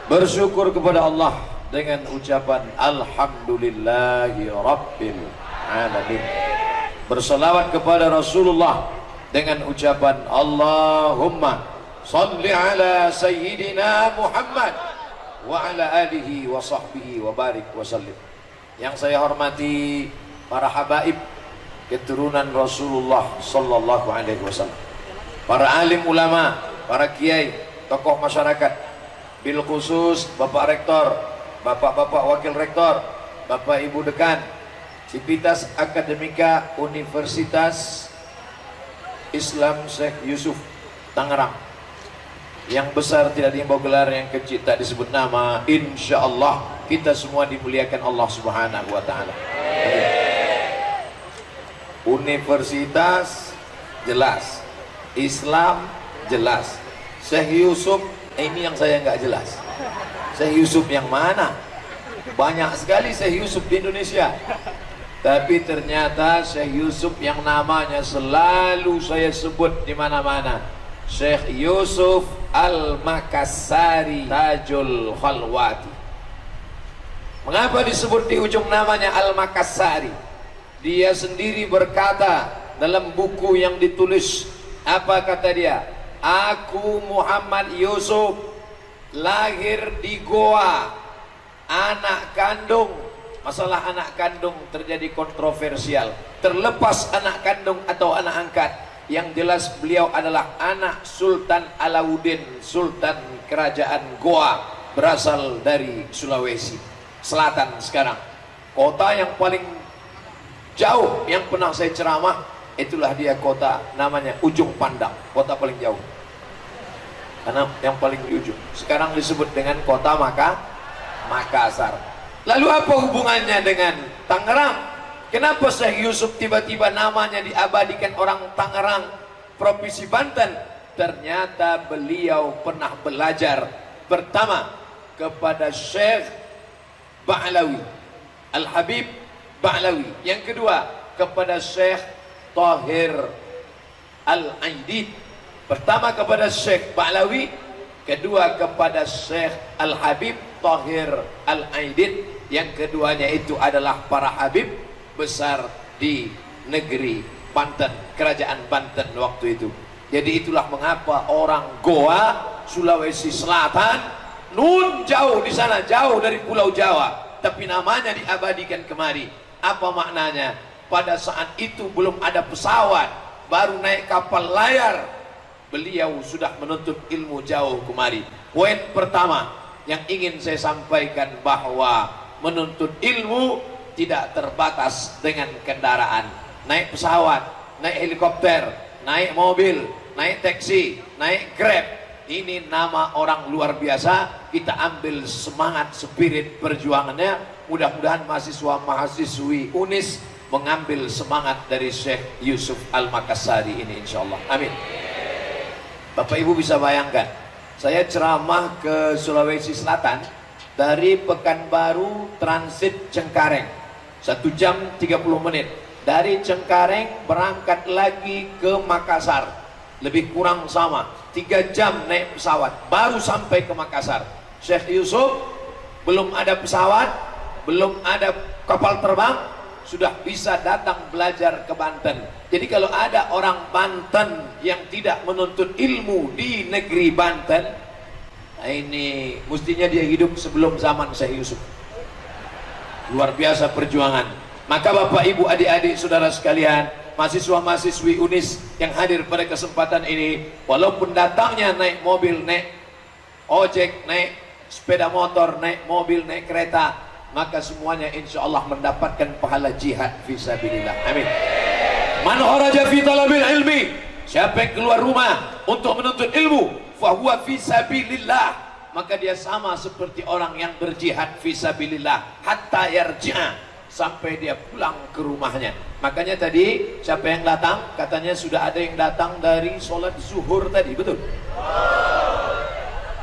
Bersyukur kepada Allah dengan ucapan Alhamdulillahi Rabbil Alamin. Bersalawat kepada Rasulullah dengan ucapan Allahumma salli ala Sayyidina Muhammad wa ala alihi wa sahbihi wa barik wa sallim. Yang saya hormati para habaib keturunan Rasulullah sallallahu alaihi wasallam, para alim ulama, para kiai, tokoh masyarakat, bil khusus Bapak Rektor, Bapak-bapak Wakil Rektor, Bapak Ibu Dekan, Sivitas Akademika Universitas Islam Syekh Yusuf Tangerang. Yang besar tidak diimbau gelar, yang kecil tak disebut nama. Insya Allah kita semua dimuliakan Allah Subhanahu wa Ta'ala. Universitas jelas, Islam jelas, Syekh Yusuf ini yang saya nggak jelas. Syekh Yusuf yang mana? Banyak sekali Syekh Yusuf di Indonesia, tapi ternyata Syekh Yusuf yang namanya selalu saya sebut di mana-mana, Syekh Yusuf Al-Makassari Tajul Khalwati. Mengapa disebut di ujung namanya Al-Makassari? Dia sendiri berkata dalam buku yang ditulis, apa kata dia? Aku Muhammad Yusuf lahir di Goa, anak kandung. Masalah anak kandung terjadi kontroversial, terlepas anak kandung atau anak angkat. Yang jelas beliau adalah anak Sultan Alauddin, Sultan Kerajaan Goa, berasal dari Sulawesi Selatan sekarang. Kota yang paling jauh yang pernah saya ceramah, itulah dia kota namanya Ujung Pandang, kota paling jauh. Karena yang paling di ujung. Sekarang disebut dengan kota Makassar. Lalu apa hubungannya dengan Tangerang? Kenapa Syekh Yusuf tiba-tiba namanya diabadikan orang Tangerang, Provinsi Banten? Ternyata beliau pernah belajar pertama kepada Syekh Ba'lawi, Al-Habib Ba'lawi. Yang kedua kepada Syekh Tahir Al-Aidid. Pertama kepada Syekh Ba'lawi, kedua kepada Syekh Al-Habib Tahir Al-Aidid. Yang keduanya itu adalah para habib besar di negeri Banten, kerajaan Banten waktu itu. Jadi itulah mengapa orang Goa, Sulawesi Selatan, nun jauh di sana, jauh dari Pulau Jawa, tapi namanya diabadikan kemari. Apa maknanya? Pada saat itu belum ada pesawat, baru naik kapal layar, beliau sudah menuntut ilmu jauh kemari. Poin pertama yang ingin saya sampaikan bahwa menuntut ilmu tidak terbatas dengan kendaraan. Naik pesawat, naik helikopter, naik mobil, naik taksi, naik grab. Ini nama orang luar biasa. Kita ambil semangat, spirit perjuangannya. Mudah-mudahan mahasiswa-mahasiswi UNIS mengambil semangat dari Syekh Yusuf Al-Makassari ini, insya Allah. Amin. Bapak Ibu bisa bayangkan, saya ceramah ke Sulawesi Selatan dari Pekanbaru transit Cengkareng, 1 jam 30 menit. Dari Cengkareng berangkat lagi ke Makassar, lebih kurang sama 3 jam naik pesawat baru sampai ke Makassar. Syekh Yusuf belum ada pesawat, belum ada kapal terbang, sudah bisa datang belajar ke Banten. Jadi kalau ada orang Banten yang tidak menuntut ilmu di negeri Banten, nah ini mestinya dia hidup sebelum zaman Syekh Yusuf. Luar biasa perjuangan. Maka Bapak Ibu adik-adik saudara sekalian, mahasiswa-mahasiswi UNIS yang hadir pada kesempatan ini, walaupun datangnya naik mobil, naik ojek, naik sepeda motor, naik mobil, naik kereta, maka semuanya insya Allah mendapatkan pahala jihad fisabilillah. Amin. Man kharaja fi talabil ilmi, siapa yang keluar rumah untuk menuntut ilmu, fahuwa fisabilillah, maka dia sama seperti orang yang berjihad fisabilillah hatta yarji'a, sampai dia pulang ke rumahnya. Makanya tadi siapa yang datang? Katanya sudah ada yang datang dari sholat zuhur tadi, betul?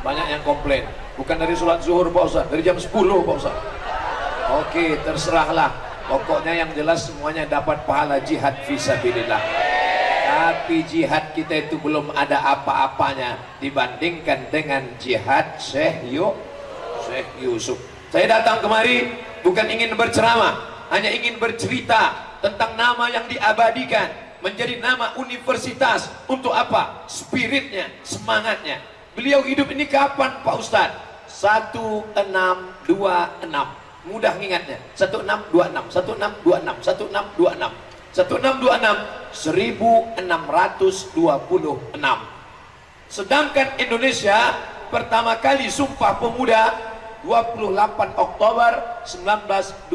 Banyak yang komplain, bukan dari sholat zuhur Pak Ustaz, dari jam 10 Pak Ustaz. Oke, terserahlah. Pokoknya yang jelas semuanya dapat pahala jihad fisabilillah. Tapi jihad kita itu belum ada apa-apanya dibandingkan dengan jihad Syekh Syekh Yusuf. Saya datang kemari bukan ingin berceramah, hanya ingin bercerita tentang nama yang diabadikan menjadi nama universitas. Untuk apa? Spiritnya, semangatnya. Beliau hidup ini kapan Pak Ustadz? 1626. Mudah ingatnya. 1626, 1626, 1626. 1626 1626. Sedangkan Indonesia pertama kali Sumpah Pemuda 28 Oktober 1928.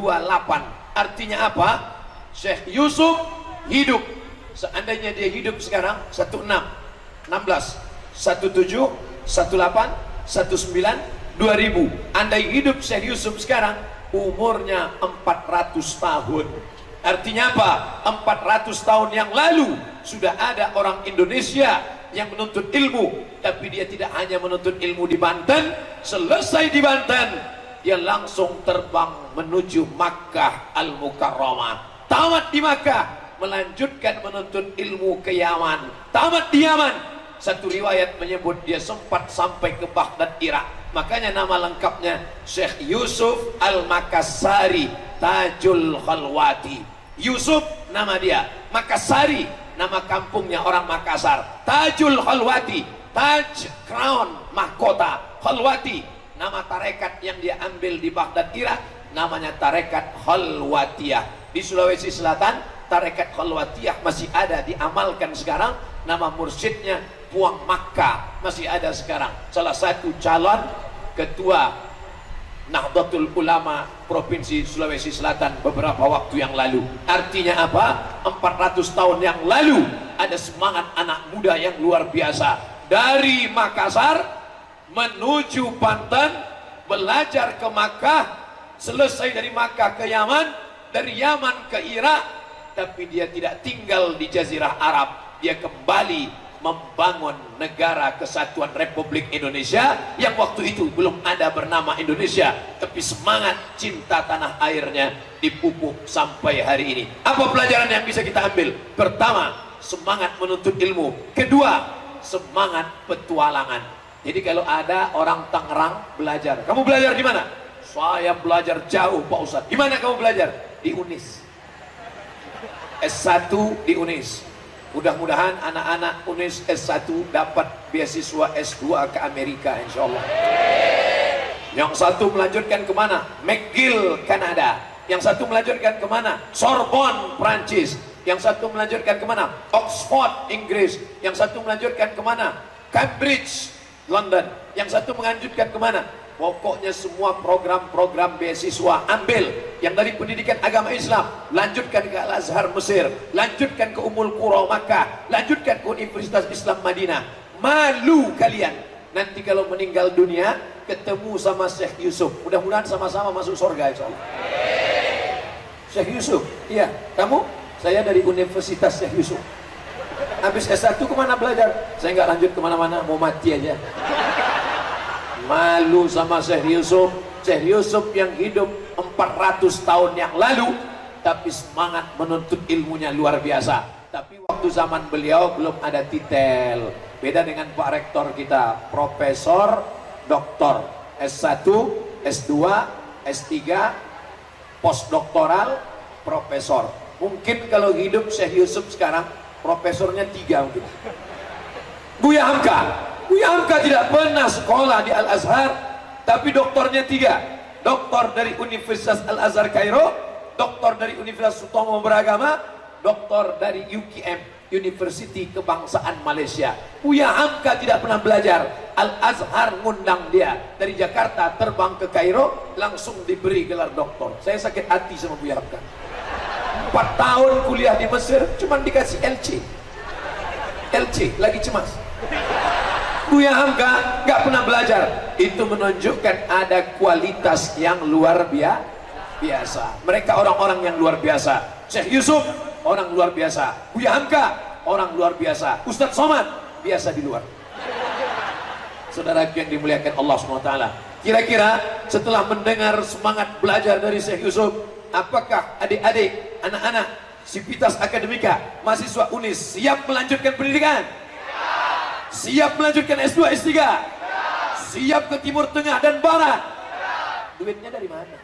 Artinya apa? Syekh Yusuf hidup. Seandainya dia hidup sekarang 16, 16, 17, 18, 19, 2000. Andai hidup Syekh Yusuf sekarang umurnya 400 tahun. Artinya apa? 400 tahun yang lalu sudah ada orang Indonesia yang menuntut ilmu, tapi dia tidak hanya menuntut ilmu di Banten. Selesai di Banten, dia langsung terbang menuju Makkah Al-Mukarramah. Tamat di Makkah, melanjutkan menuntut ilmu ke Yaman. Tamat di Yaman, satu riwayat menyebut dia sempat sampai ke Baghdad, Irak. Makanya nama lengkapnya Syekh Yusuf Al-Makassari Tajul Khalwati. Yusuf nama dia, Makassari nama kampungnya orang Makassar. Tajul Khalwati, Taj crown mahkota, Khalwati nama tarekat yang dia ambil di Baghdad, Irak, namanya tarekat Khalwatiyah. Di Sulawesi Selatan tarekat Khalwatiyah masih ada, diamalkan sekarang. Nama mursyidnya Puang Makkah, masih ada sekarang. Salah satu calon ketua Nahdlatul Ulama Provinsi Sulawesi Selatan beberapa waktu yang lalu. Artinya apa? 400 tahun yang lalu ada semangat anak muda yang luar biasa. Dari Makassar menuju Banten, belajar ke Makkah, selesai dari Makkah ke Yaman, dari Yaman ke Irak. Tapi dia tidak tinggal di Jazirah Arab, dia kembali membangun negara kesatuan Republik Indonesia yang waktu itu belum ada bernama Indonesia, tapi semangat cinta tanah airnya dipupuk sampai hari ini. Apa pelajaran yang bisa kita ambil? Pertama, semangat menuntut ilmu. Kedua, semangat petualangan. Jadi kalau ada orang Tangerang belajar, kamu belajar di mana? Saya belajar jauh Pak Ustadz. Di mana kamu belajar? Di UNIS. S1 di UNIS. Mudah-mudahan anak-anak UNIS S1 dapat beasiswa S2 ke Amerika, insya Allah. Yang satu melanjutkan kemana? McGill, Kanada. Yang satu melanjutkan kemana? Sorbonne, Prancis. Yang satu melanjutkan kemana? Oxford, Inggris. Yang satu melanjutkan kemana? Cambridge, London. Yang satu melanjutkan kemana? Pokoknya semua program-program beasiswa ambil. Yang dari pendidikan agama Islam, lanjutkan ke Al-Azhar Mesir, lanjutkan ke Ummul Qura Makkah, lanjutkan ke Universitas Islam Madinah. Malu kalian nanti kalau meninggal dunia ketemu sama Syekh Yusuf. Mudah-mudahan sama-sama masuk surga insyaallah. Syekh Yusuf, iya, kamu? Saya dari Universitas Syekh Yusuf. Habis S1 kemana belajar? Saya nggak lanjut kemana-mana, mau mati aja. Malu sama Syekh Yusuf. Syekh Yusuf yang hidup 400 tahun yang lalu, tapi semangat menuntut ilmunya luar biasa. Tapi waktu zaman beliau belum ada titel. Beda dengan Pak Rektor kita, Profesor, Doktor, S1, S2, S3, postdoktoral, Profesor. Mungkin kalau hidup Syekh Yusuf sekarang, Profesornya 3 mungkin. Buya Hamka. Buya Hamka tidak pernah sekolah di Al-Azhar, tapi doktornya 3. Doktor dari Universitas Al-Azhar Kairo, doktor dari Universitas Sutomo Beragama, doktor dari UKM, University Kebangsaan Malaysia. Buya Hamka tidak pernah belajar. Al-Azhar ngundang dia dari Jakarta terbang ke Kairo, langsung diberi gelar doktor. Saya sakit hati sama Buya Hamka. 4 tahun kuliah di Mesir, cuman dikasih LC. LC, lagi cemas. Buya Hamka nggak pernah belajar. Itu menunjukkan ada kualitas yang luar biasa. Mereka orang-orang yang luar biasa. Syekh Yusuf orang luar biasa. Buya Hamka orang luar biasa. Ustadz Somad biasa di luar. Saudara yang dimuliakan Allah SWT. Kira-kira setelah mendengar semangat belajar dari Syekh Yusuf, apakah adik-adik, anak-anak Sivitas Akademika, mahasiswa UNIS siap melanjutkan pendidikan? Siap melanjutkan S2, S3? Siap ke Timur Tengah dan Barat? Duitnya dari mana?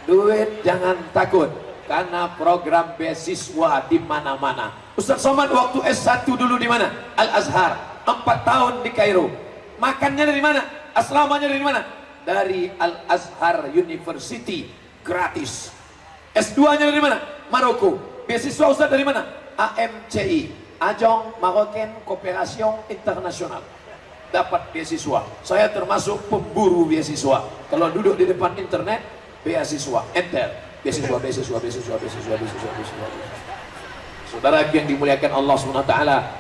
Duit jangan takut, karena program beasiswa di mana-mana. Ustaz Somad waktu S1 dulu di mana? Al-Azhar, 4 tahun di Kairo. Makannya dari mana? Asramanya dari mana? Dari Al-Azhar University, gratis. S2-nya dari mana? Maroko. Beasiswa Ustaz dari mana? AMCI, Ajong Marocain Cooperation International. Dapat beasiswa. Saya termasuk pemburu beasiswa. Kalau duduk di depan internet, beasiswa, enter, beasiswa. Saudara yang dimuliakan Allah SWT,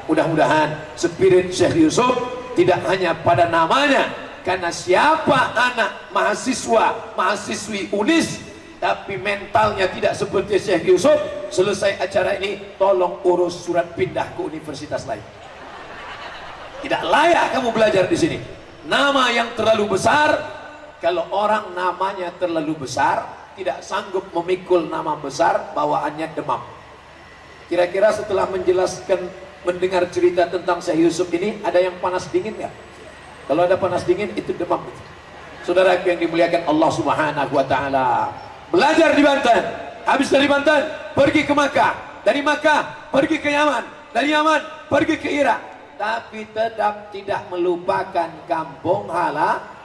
mudah-mudahan spirit Syekh Yusuf tidak hanya pada namanya, karena siapa anak mahasiswa, mahasiswi UNIS, tapi mentalnya tidak seperti Syekh Yusuf, selesai acara ini, tolong urus surat pindah ke universitas lain. Tidak layak kamu belajar di sini. Nama yang terlalu besar, kalau orang namanya terlalu besar, tidak sanggup memikul nama besar, bawaannya demam. Kira-kira setelah menjelaskan, mendengar cerita tentang Syekh Yusuf ini, ada yang panas dingin nggak? Kalau ada panas dingin, itu demam. Saudara yang dimuliakan Allah Subhanahu wa Ta'ala, belajar di Banten, habis dari Banten pergi ke Makkah, dari Makkah pergi ke Yaman, dari Yaman pergi ke Irak, tapi tetap tidak melupakan kampung halaman.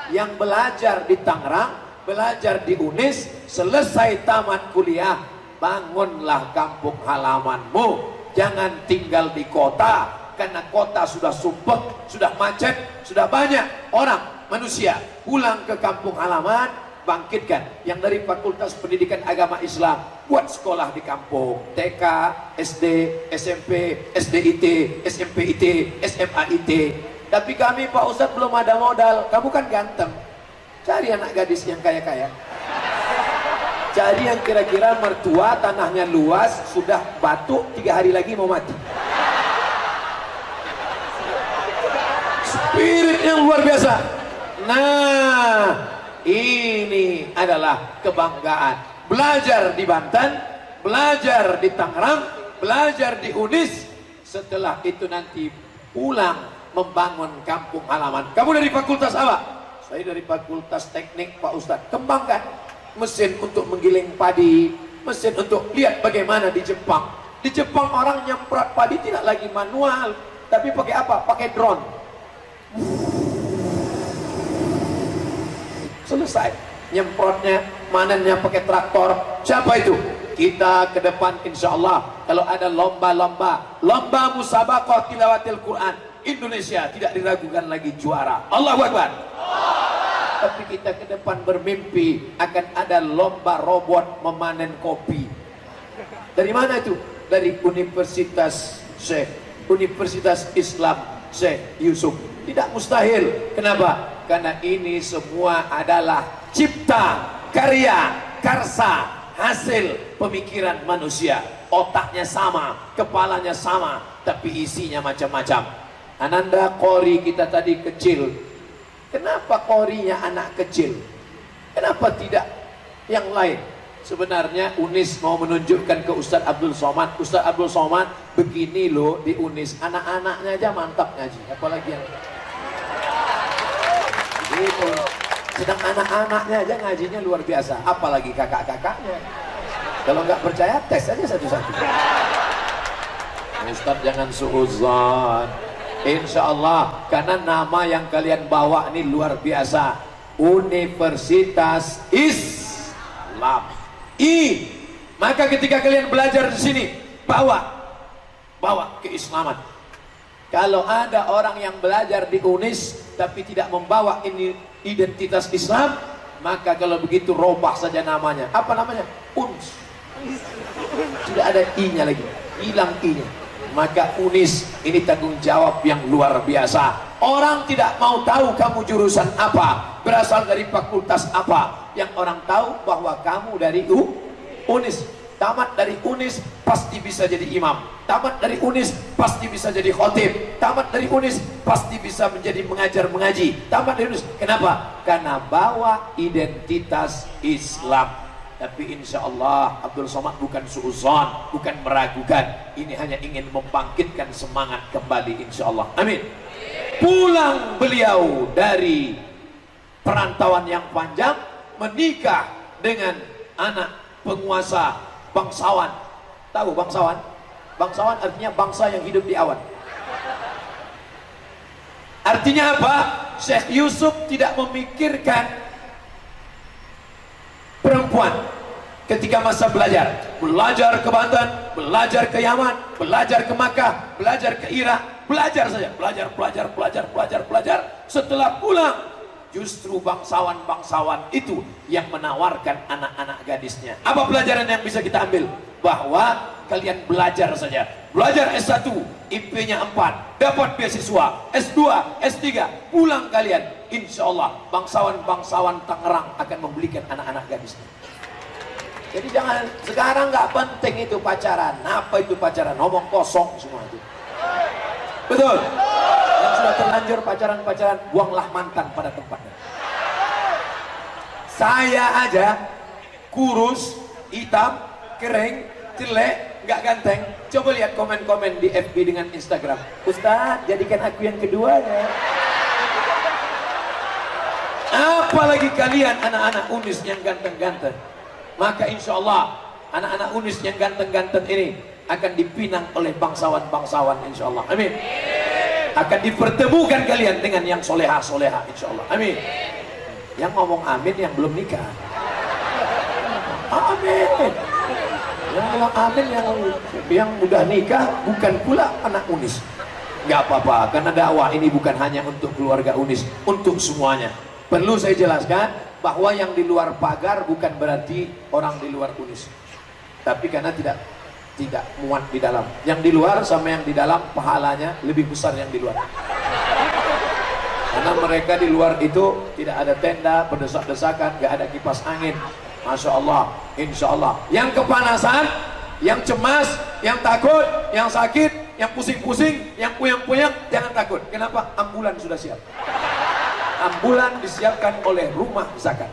Yang belajar di Tangerang, belajar di UNIS, selesai tamat kuliah, bangunlah kampung halamanmu. Jangan tinggal di kota, karena kota sudah sumpek, sudah macet, sudah banyak orang manusia. Pulang ke kampung halaman, bangkitkan. Yang dari Fakultas Pendidikan Agama Islam, buat sekolah di kampung, TK, SD, SMP, SDIT, SMPIT, SMAIT. Tapi kami Pak Ustadz belum ada modal. Kamu kan ganteng, cari anak gadis yang kaya-kaya, cari yang kira-kira mertua, tanahnya luas, sudah batuk 3 hari lagi mau mati. Spirit yang luar biasa. Nah, ini adalah kebanggaan. Belajar di Banten, belajar di Tangerang, belajar di UNIS. Setelah itu nanti pulang membangun kampung halaman. Kamu dari fakultas apa? Saya dari Fakultas Teknik Pak Ustadz. Kembangkan mesin untuk menggiling padi, mesin untuk lihat bagaimana di Jepang. Di Jepang orang nyemprot padi tidak lagi manual, tapi pakai apa? Pakai drone. Selesai nyemprotnya, manennya pakai traktor. Siapa itu? Kita ke depan insya Allah, kalau ada lomba-lomba, lomba musabaqah tilawatil Quran, Indonesia tidak diragukan lagi juara. Allahu Akbar. Tapi kita ke depan bermimpi akan ada lomba robot memanen kopi. Dari mana itu? Dari Universitas Islam Syekh Yusuf. Tidak mustahil. Kenapa? Karena ini semua adalah cipta, karya, karsa, hasil pemikiran manusia. Otaknya sama, kepalanya sama, tapi isinya macam-macam. Ananda Qori kita tadi kecil. Kenapa Qorinya anak kecil? Kenapa tidak yang lain? Sebenarnya UNIS mau menunjukkan ke Ustadz Abdul Somad. Ustadz Abdul Somad begini loh di UNIS. Anak-anaknya aja mantap ngaji, apalagi yang gitu. Sedang anak-anaknya aja ngajinya luar biasa, apalagi kakak-kakaknya. Kalau nggak percaya, tes aja satu-satu. Ustadz jangan suuzon. Insya Allah, karena nama yang kalian bawa ini luar biasa. Universitas Islam. Maka ketika kalian belajar di sini, bawa keislaman. Kalau ada orang yang belajar di UNIS tapi tidak membawa ini identitas Islam, maka kalau begitu robah saja namanya. Apa namanya? UNS. Tidak ada I-nya lagi, hilang I-nya. Maka UNIS ini tanggung jawab yang luar biasa. Orang tidak mau tahu kamu jurusan apa, berasal dari fakultas apa. Yang orang tahu bahwa kamu dari UNIS. Tamat dari UNIS pasti bisa jadi imam. Tamat dari UNIS pasti bisa jadi khotib. Tamat dari UNIS pasti bisa menjadi mengajar mengaji. Tamat dari UNIS. Kenapa? Karena bawa identitas Islam. Tapi insya Allah Abdul Somad bukan suuzon, bukan meragukan. Ini hanya ingin membangkitkan semangat kembali insya Allah. Amin. Pulang beliau dari perantauan yang panjang, menikah dengan anak penguasa bangsawan. Tahu bangsawan? Bangsawan artinya bangsa yang hidup di awan. Artinya apa? Syekh Yusuf tidak memikirkan perempuan ketika masa belajar. Belajar ke Banten, belajar ke Yaman, belajar ke Makkah, belajar ke Irak, belajar saja, belajar. Setelah pulang, justru bangsawan-bangsawan itu yang menawarkan anak-anak gadisnya. Apa pelajaran yang bisa kita ambil? Bahwa kalian belajar saja, belajar S1, IP-nya 4, dapat beasiswa, S2, S3, pulang kalian, insya Allah bangsawan-bangsawan Tangerang akan membelikan anak-anak gadisnya. Jadi jangan, sekarang nggak penting itu pacaran. Apa itu pacaran? Ngomong kosong semua itu. Betul. Yang sudah terlanjur pacaran-pacaran, buanglah mantan pada tempatnya. Saya aja kurus, hitam, kering, jelek, nggak ganteng. Coba lihat komen-komen di FB dengan Instagram. Ustaz, jadikan aku yang kedua ya. Apalagi kalian anak-anak Unis yang ganteng-ganteng. Maka insya Allah anak-anak Unis yang ganteng-ganteng ini akan dipinang oleh bangsawan-bangsawan insya Allah. Amin. Akan dipertemukan kalian dengan yang soleha-soleha insya Allah. Amin. Yang ngomong amin yang belum nikah. Amin. Yang bilang amin yang udah nikah bukan pula anak Unis. Gak apa-apa, karena dakwah ini bukan hanya untuk keluarga Unis, untuk semuanya. Perlu saya jelaskan bahwa yang di luar pagar bukan berarti orang di luar Unis, tapi karena tidak muat di dalam. Yang di luar sama yang di dalam pahalanya lebih besar yang di luar, karena mereka di luar itu tidak ada tenda, berdesak-desakan, gak ada kipas angin. Masya Allah, insya Allah. Yang kepanasan, yang cemas, yang takut, yang sakit, yang pusing-pusing, yang puyeng-puyeng, jangan takut. Kenapa? Ambulan sudah siap. Ambulan disiapkan oleh rumah zakat.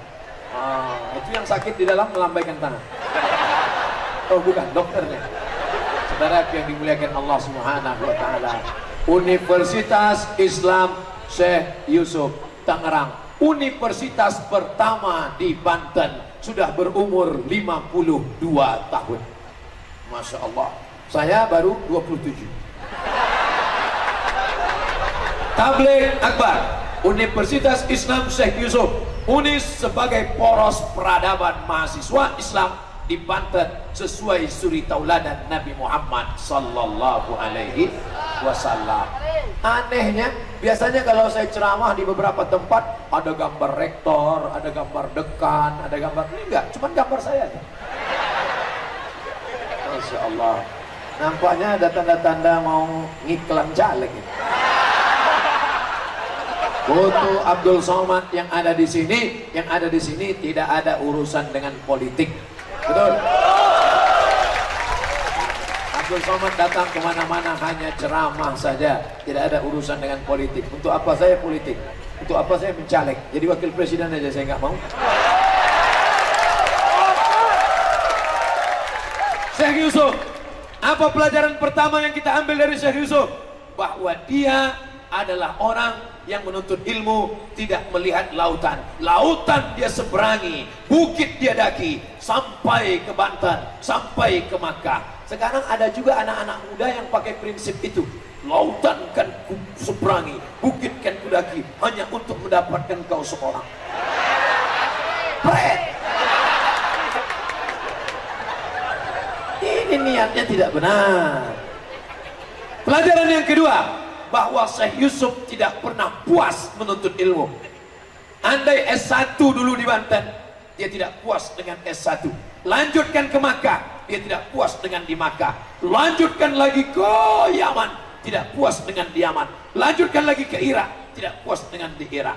Itu yang sakit di dalam melambaikan tangan. Oh bukan, dokternya. Saudara yang dimuliakan Allah Subhanahu wa taala. Universitas Islam Syekh Yusuf Tangerang, universitas pertama di Banten, sudah berumur 52 tahun. Masya Allah. Saya baru 27. Tabligh Akbar, Universitas Islam Syekh Yusuf, UNIS sebagai poros peradaban mahasiswa Islam di Banten sesuai suri tauladan Nabi Muhammad sallallahu alaihi wasallam. Anehnya, biasanya kalau saya ceramah di beberapa tempat ada gambar rektor, ada gambar dekan, ada gambar, enggak, cuma gambar saya aja. Masya Allah. Nampaknya ada tanda-tanda mau ngiklan caleg ini. Foto Abdul Somad yang ada di sini, tidak ada urusan dengan politik. Betul? Abdul Somad datang kemana-mana hanya ceramah saja, tidak ada urusan dengan politik. Untuk apa saya politik? Untuk apa saya mencaleg? Jadi wakil presiden aja saya nggak mau. Syekh Yusuf, apa pelajaran pertama yang kita ambil dari Syekh Yusuf? Bahwa dia adalah orang yang menuntut ilmu tidak melihat lautan. Lautan dia seberangi, bukit dia daki, sampai ke Banten, sampai ke Makkah. Sekarang ada juga anak-anak muda yang pakai prinsip itu. Lautan kan ku seberangi, bukit kan ku daki, hanya untuk mendapatkan kau seorang. Pret. Ini niatnya tidak benar. Pelajaran yang kedua, bahwa Syekh Yusuf tidak pernah puas menuntut ilmu. Andai S1 dulu di Banten, dia tidak puas dengan S1. Lanjutkan ke Makkah, dia tidak puas dengan di Makkah. Lanjutkan lagi ke Yaman, tidak puas dengan di Yaman. Lanjutkan lagi ke Irak, tidak puas dengan di Irak.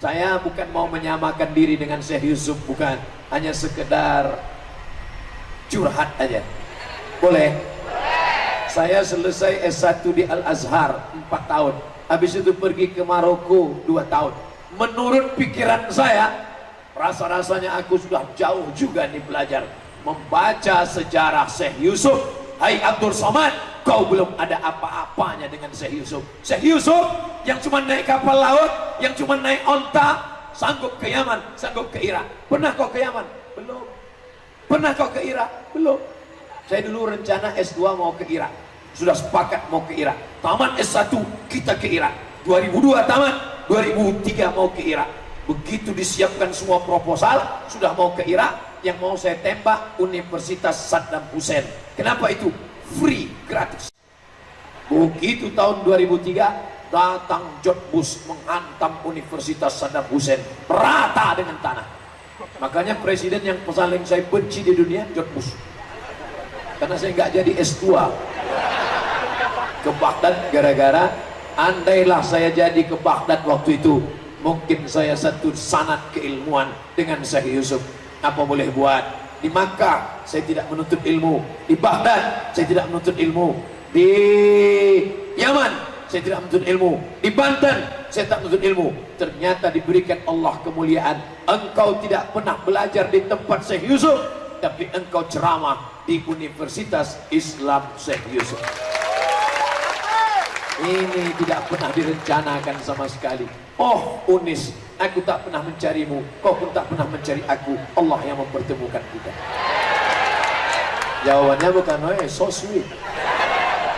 Saya bukan mau menyamakan diri dengan Syekh Yusuf, bukan. Hanya sekedar curhat aja. Boleh? Saya selesai S1 di Al-Azhar 4 tahun. Habis itu pergi ke Maroko 2 tahun. Menurut pikiran saya, rasa-rasanya aku sudah jauh juga nih belajar. Membaca sejarah Syekh Yusuf. Hai Abdul Somad, kau belum ada apa-apanya dengan Syekh Yusuf. Syekh Yusuf yang cuma naik kapal laut, yang cuma naik onta, sanggup ke Yaman, sanggup ke Irak. Pernah kau ke Yaman? Belum. Pernah kau ke Irak? Belum. Saya dulu rencana S2 mau ke Irak. Sudah sepakat mau ke Irak. Tamat S1 kita ke Irak. 2002 tamat, 2003 mau ke Irak. Begitu disiapkan semua proposal, sudah mau ke Irak, yang mau saya tembak Universitas Saddam Hussein. Kenapa itu? Free, gratis. Begitu tahun 2003 datang George Bush menghantam Universitas Saddam Hussein rata dengan tanah. Makanya presiden yang paling saya benci di dunia George Bush, karena saya nggak jadi S2 ke Baghdad gara-gara, andailah saya jadi ke Baghdad waktu itu, mungkin saya satu sanad keilmuan dengan Syekh Yusuf. Apa boleh buat? Di Makkah saya tidak menuntut ilmu, di Baghdad saya tidak menuntut ilmu, di Yaman saya tidak menuntut ilmu, di Banten saya tak menuntut ilmu. Ternyata diberikan Allah kemuliaan. Engkau tidak pernah belajar di tempat Syekh Yusuf, tapi engkau ceramah di Universitas Islam Syekh Yusuf. Ini tidak pernah direncanakan sama sekali. Oh Unis, aku tak pernah mencarimu, kau pun tak pernah mencari aku. Allah yang mempertemukan kita. Jawabannya bukan so sweet.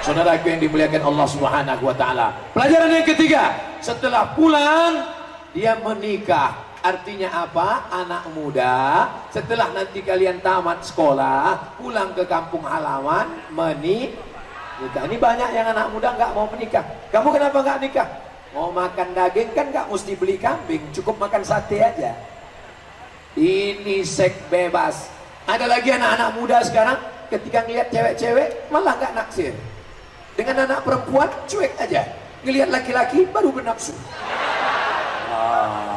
Saudaraku yang dimuliakan Allah Subhanahu wa taala. Pelajaran yang ketiga, setelah pulang dia menikah. Artinya apa? Anak muda setelah nanti kalian tamat sekolah, pulang ke kampung halaman menikah. Ini banyak yang anak muda nggak mau menikah. Kamu kenapa nggak nikah? Mau makan daging kan nggak mesti beli kambing, cukup makan sate aja. Ini seks bebas. Ada lagi anak-anak muda sekarang ketika ngeliat cewek-cewek malah nggak naksir. Dengan anak perempuan cuek aja, ngelihat laki-laki baru bernafsu.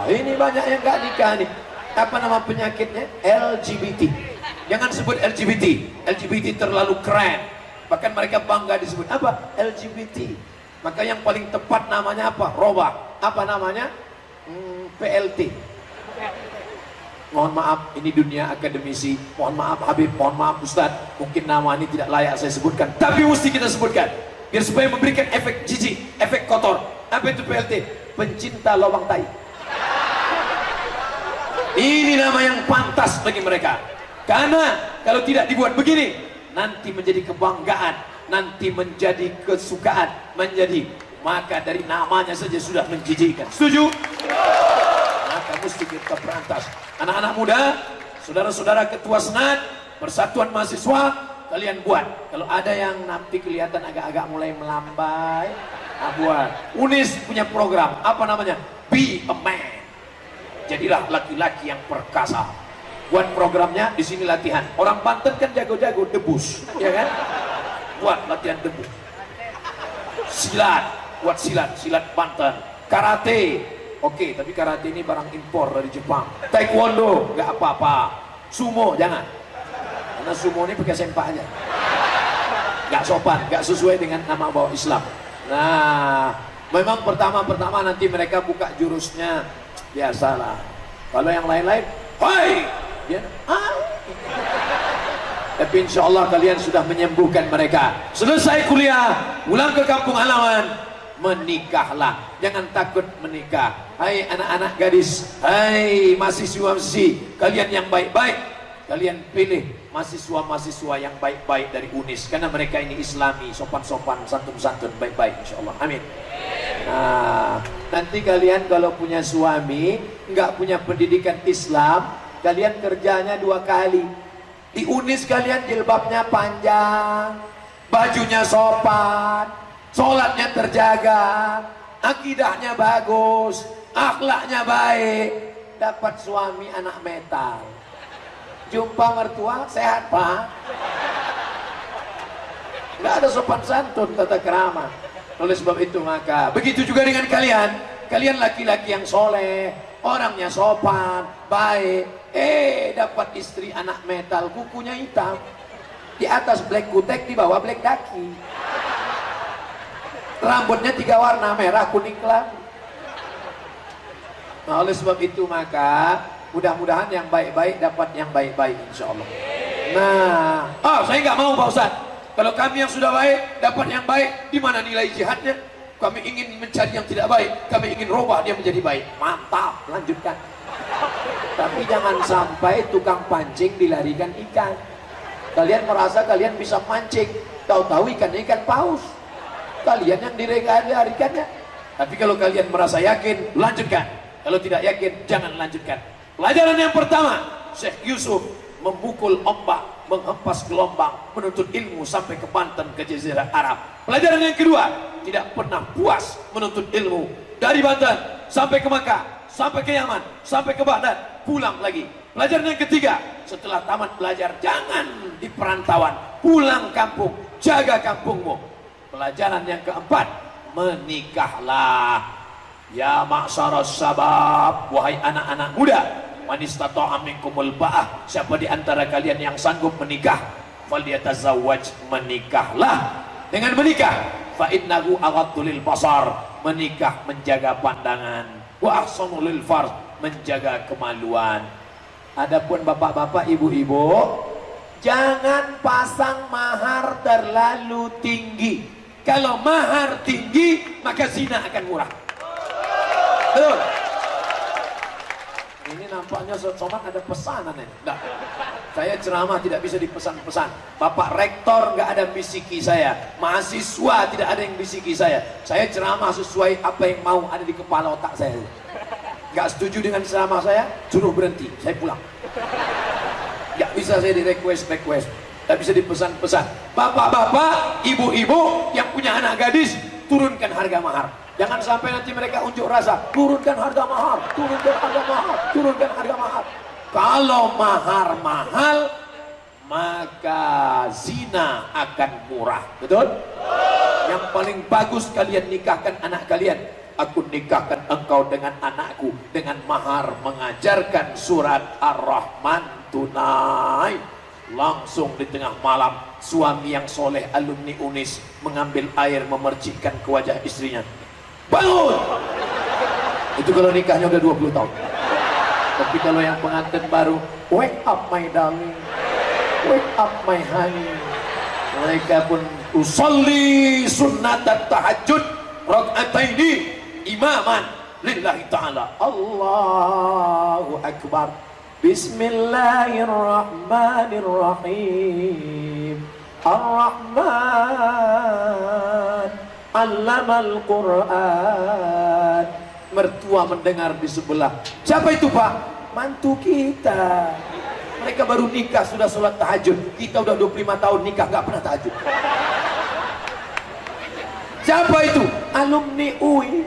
Ini banyak yang nggak nikah nih. Apa nama penyakitnya? LGBT. Jangan sebut LGBT. LGBT terlalu keren. Bahkan mereka bangga disebut apa? LGBT. Maka yang paling tepat namanya apa? Roba. Apa namanya? PLT. Mohon maaf, ini dunia akademisi. Mohon maaf Habib, mohon maaf Ustadz. Mungkin nama ini tidak layak saya sebutkan, tapi mesti kita sebutkan. Biar supaya memberikan efek jijik, efek kotor. Apa itu PLT? Pencinta lubang tai. Ini nama yang pantas bagi mereka. Karena kalau tidak dibuat begini, nanti menjadi kebanggaan, nanti menjadi kesukaan, maka dari namanya saja sudah menjijikkan. Setuju? Maka mesti kita berantas. Anak-anak muda, saudara-saudara ketua senat, persatuan mahasiswa, kalian buat. Kalau ada yang nanti kelihatan agak-agak mulai melambai, buat. Unis punya program, apa namanya? Be a man. Jadilah laki-laki yang perkasa. Buat programnya, di sini latihan. Orang Banten kan jago-jago debus, ya kan? Buat latihan debus. Silat, buat silat Banten. Karate, oke, tapi karate ini barang impor dari Jepang. Taekwondo, nggak apa-apa. Sumo, jangan. Karena sumo ini pakai sempak aja, nggak sopan, nggak sesuai dengan nama bawa Islam. Nah, memang pertama nanti mereka buka jurusnya biasalah. Kalau yang lain-lain, hai, ya, tapi insya Allah kalian sudah menyembuhkan mereka. Selesai kuliah, pulang ke kampung halaman, menikahlah. Jangan takut menikah. Hai anak-anak gadis, hai mahasiswa-mahasiswi, kalian yang baik-baik, kalian pilih mahasiswa-mahasiswa yang baik-baik dari Unis, karena mereka ini Islami, sopan-sopan, santun-santun, baik-baik insyaallah. Amin. Nah, nanti kalian kalau punya suami nggak punya pendidikan Islam, kalian kerjanya 2 kali. Di Unis kalian jilbabnya panjang, bajunya sopan, sholatnya terjaga, akidahnya bagus, akhlaknya baik, dapat suami anak metal. Jumpa mertua, sehat Pak? Nggak ada sopan santun, tata kerama. Oleh sebab itu maka begitu juga dengan kalian. Kalian laki-laki yang soleh, orangnya sopan, baik. Dapat istri anak metal, kukunya hitam, di atas black kutek, di bawah black daki. Rambutnya 3 warna, merah, kuning, kelambu. Nah, oleh sebab itu maka mudah-mudahan yang baik-baik dapat yang baik-baik insya Allah. Nah, saya nggak mau Pak Ustadz. Kalau kami yang sudah baik dapat yang baik, di mana nilai jihadnya? kami ingin mencari yang tidak baik, kami ingin rubah dia menjadi baik. Mantap, lanjutkan. Tapi jangan sampai tukang pancing dilarikan ikan. Kalian merasa kalian bisa mancing, tahu-tahu ikan paus. Kalian yang dilarikannya. Tapi kalau kalian merasa yakin, lanjutkan. Kalau tidak yakin, jangan lanjutkan. Pelajaran yang pertama, Syekh Yusuf memukul ombak, menghempas gelombang, menuntut ilmu sampai ke Banten, ke Jazirah Arab. Pelajaran yang kedua, tidak pernah puas menuntut ilmu. Dari Banten sampai ke Makkah, sampai ke Yaman, sampai ke Baghdad, pulang lagi. Pelajaran yang ketiga, setelah tamat belajar, jangan di perantauan, pulang kampung, jaga kampungmu. Pelajaran yang keempat, menikahlah. Ya ma'syaras sabab, wahai anak-anak muda, man istata'a minkumul ba'ah, siapa di antara kalian yang sanggup menikah, falyatazawwaj, menikahlah. Dengan menikah, fa innahu aghaddu lil basar, menikah menjaga pandangan, wa ahsanu lil farj, menjaga kemaluan. Adapun bapak-bapak, ibu-ibu, jangan pasang mahar terlalu tinggi. Kalau mahar tinggi, maka zina akan murah. Betul. Ini nampaknya Somat ada pesanan ini. Enggak. Saya ceramah tidak bisa dipesan-pesan. Bapak rektor nggak ada bisiki saya. Mahasiswa tidak ada yang bisiki saya. Saya ceramah sesuai apa yang mau ada di kepala otak saya. Nggak setuju dengan ceramah saya, suruh berhenti. Saya pulang. Nggak bisa saya di request. Nggak bisa dipesan-pesan. Bapak-bapak, ibu-ibu yang punya anak gadis, turunkan harga mahar. Jangan sampai nanti mereka unjuk rasa, turunkan harga mahar, turunkan harga mahar, turunkan harga mahar. Kalau mahar mahal, maka zina akan murah. Betul? Yang paling bagus kalian nikahkan anak kalian. Aku nikahkan engkau dengan anakku dengan mahar mengajarkan surat Ar-Rahman tunai. Langsung di tengah malam, suami yang soleh alumni UNIS mengambil air memercikkan ke wajah istrinya. Bangun! Itu kalau nikahnya udah 20 tahun. Tapi kalau yang pengantin baru, wake up my darling, wake up my honey. Mereka pun usolli sunnat tahajud rakaataini imaman lillahi ta'ala. Allahu akbar. Bismillahirrahmanirrahim. Ar-Rahman Allamal Quran. Mertua mendengar di sebelah. Siapa itu, Pak? Mantu kita. Mereka baru nikah sudah sholat tahajud. Kita udah 25 tahun nikah nggak pernah tahajud. Siapa itu? Alumni UI,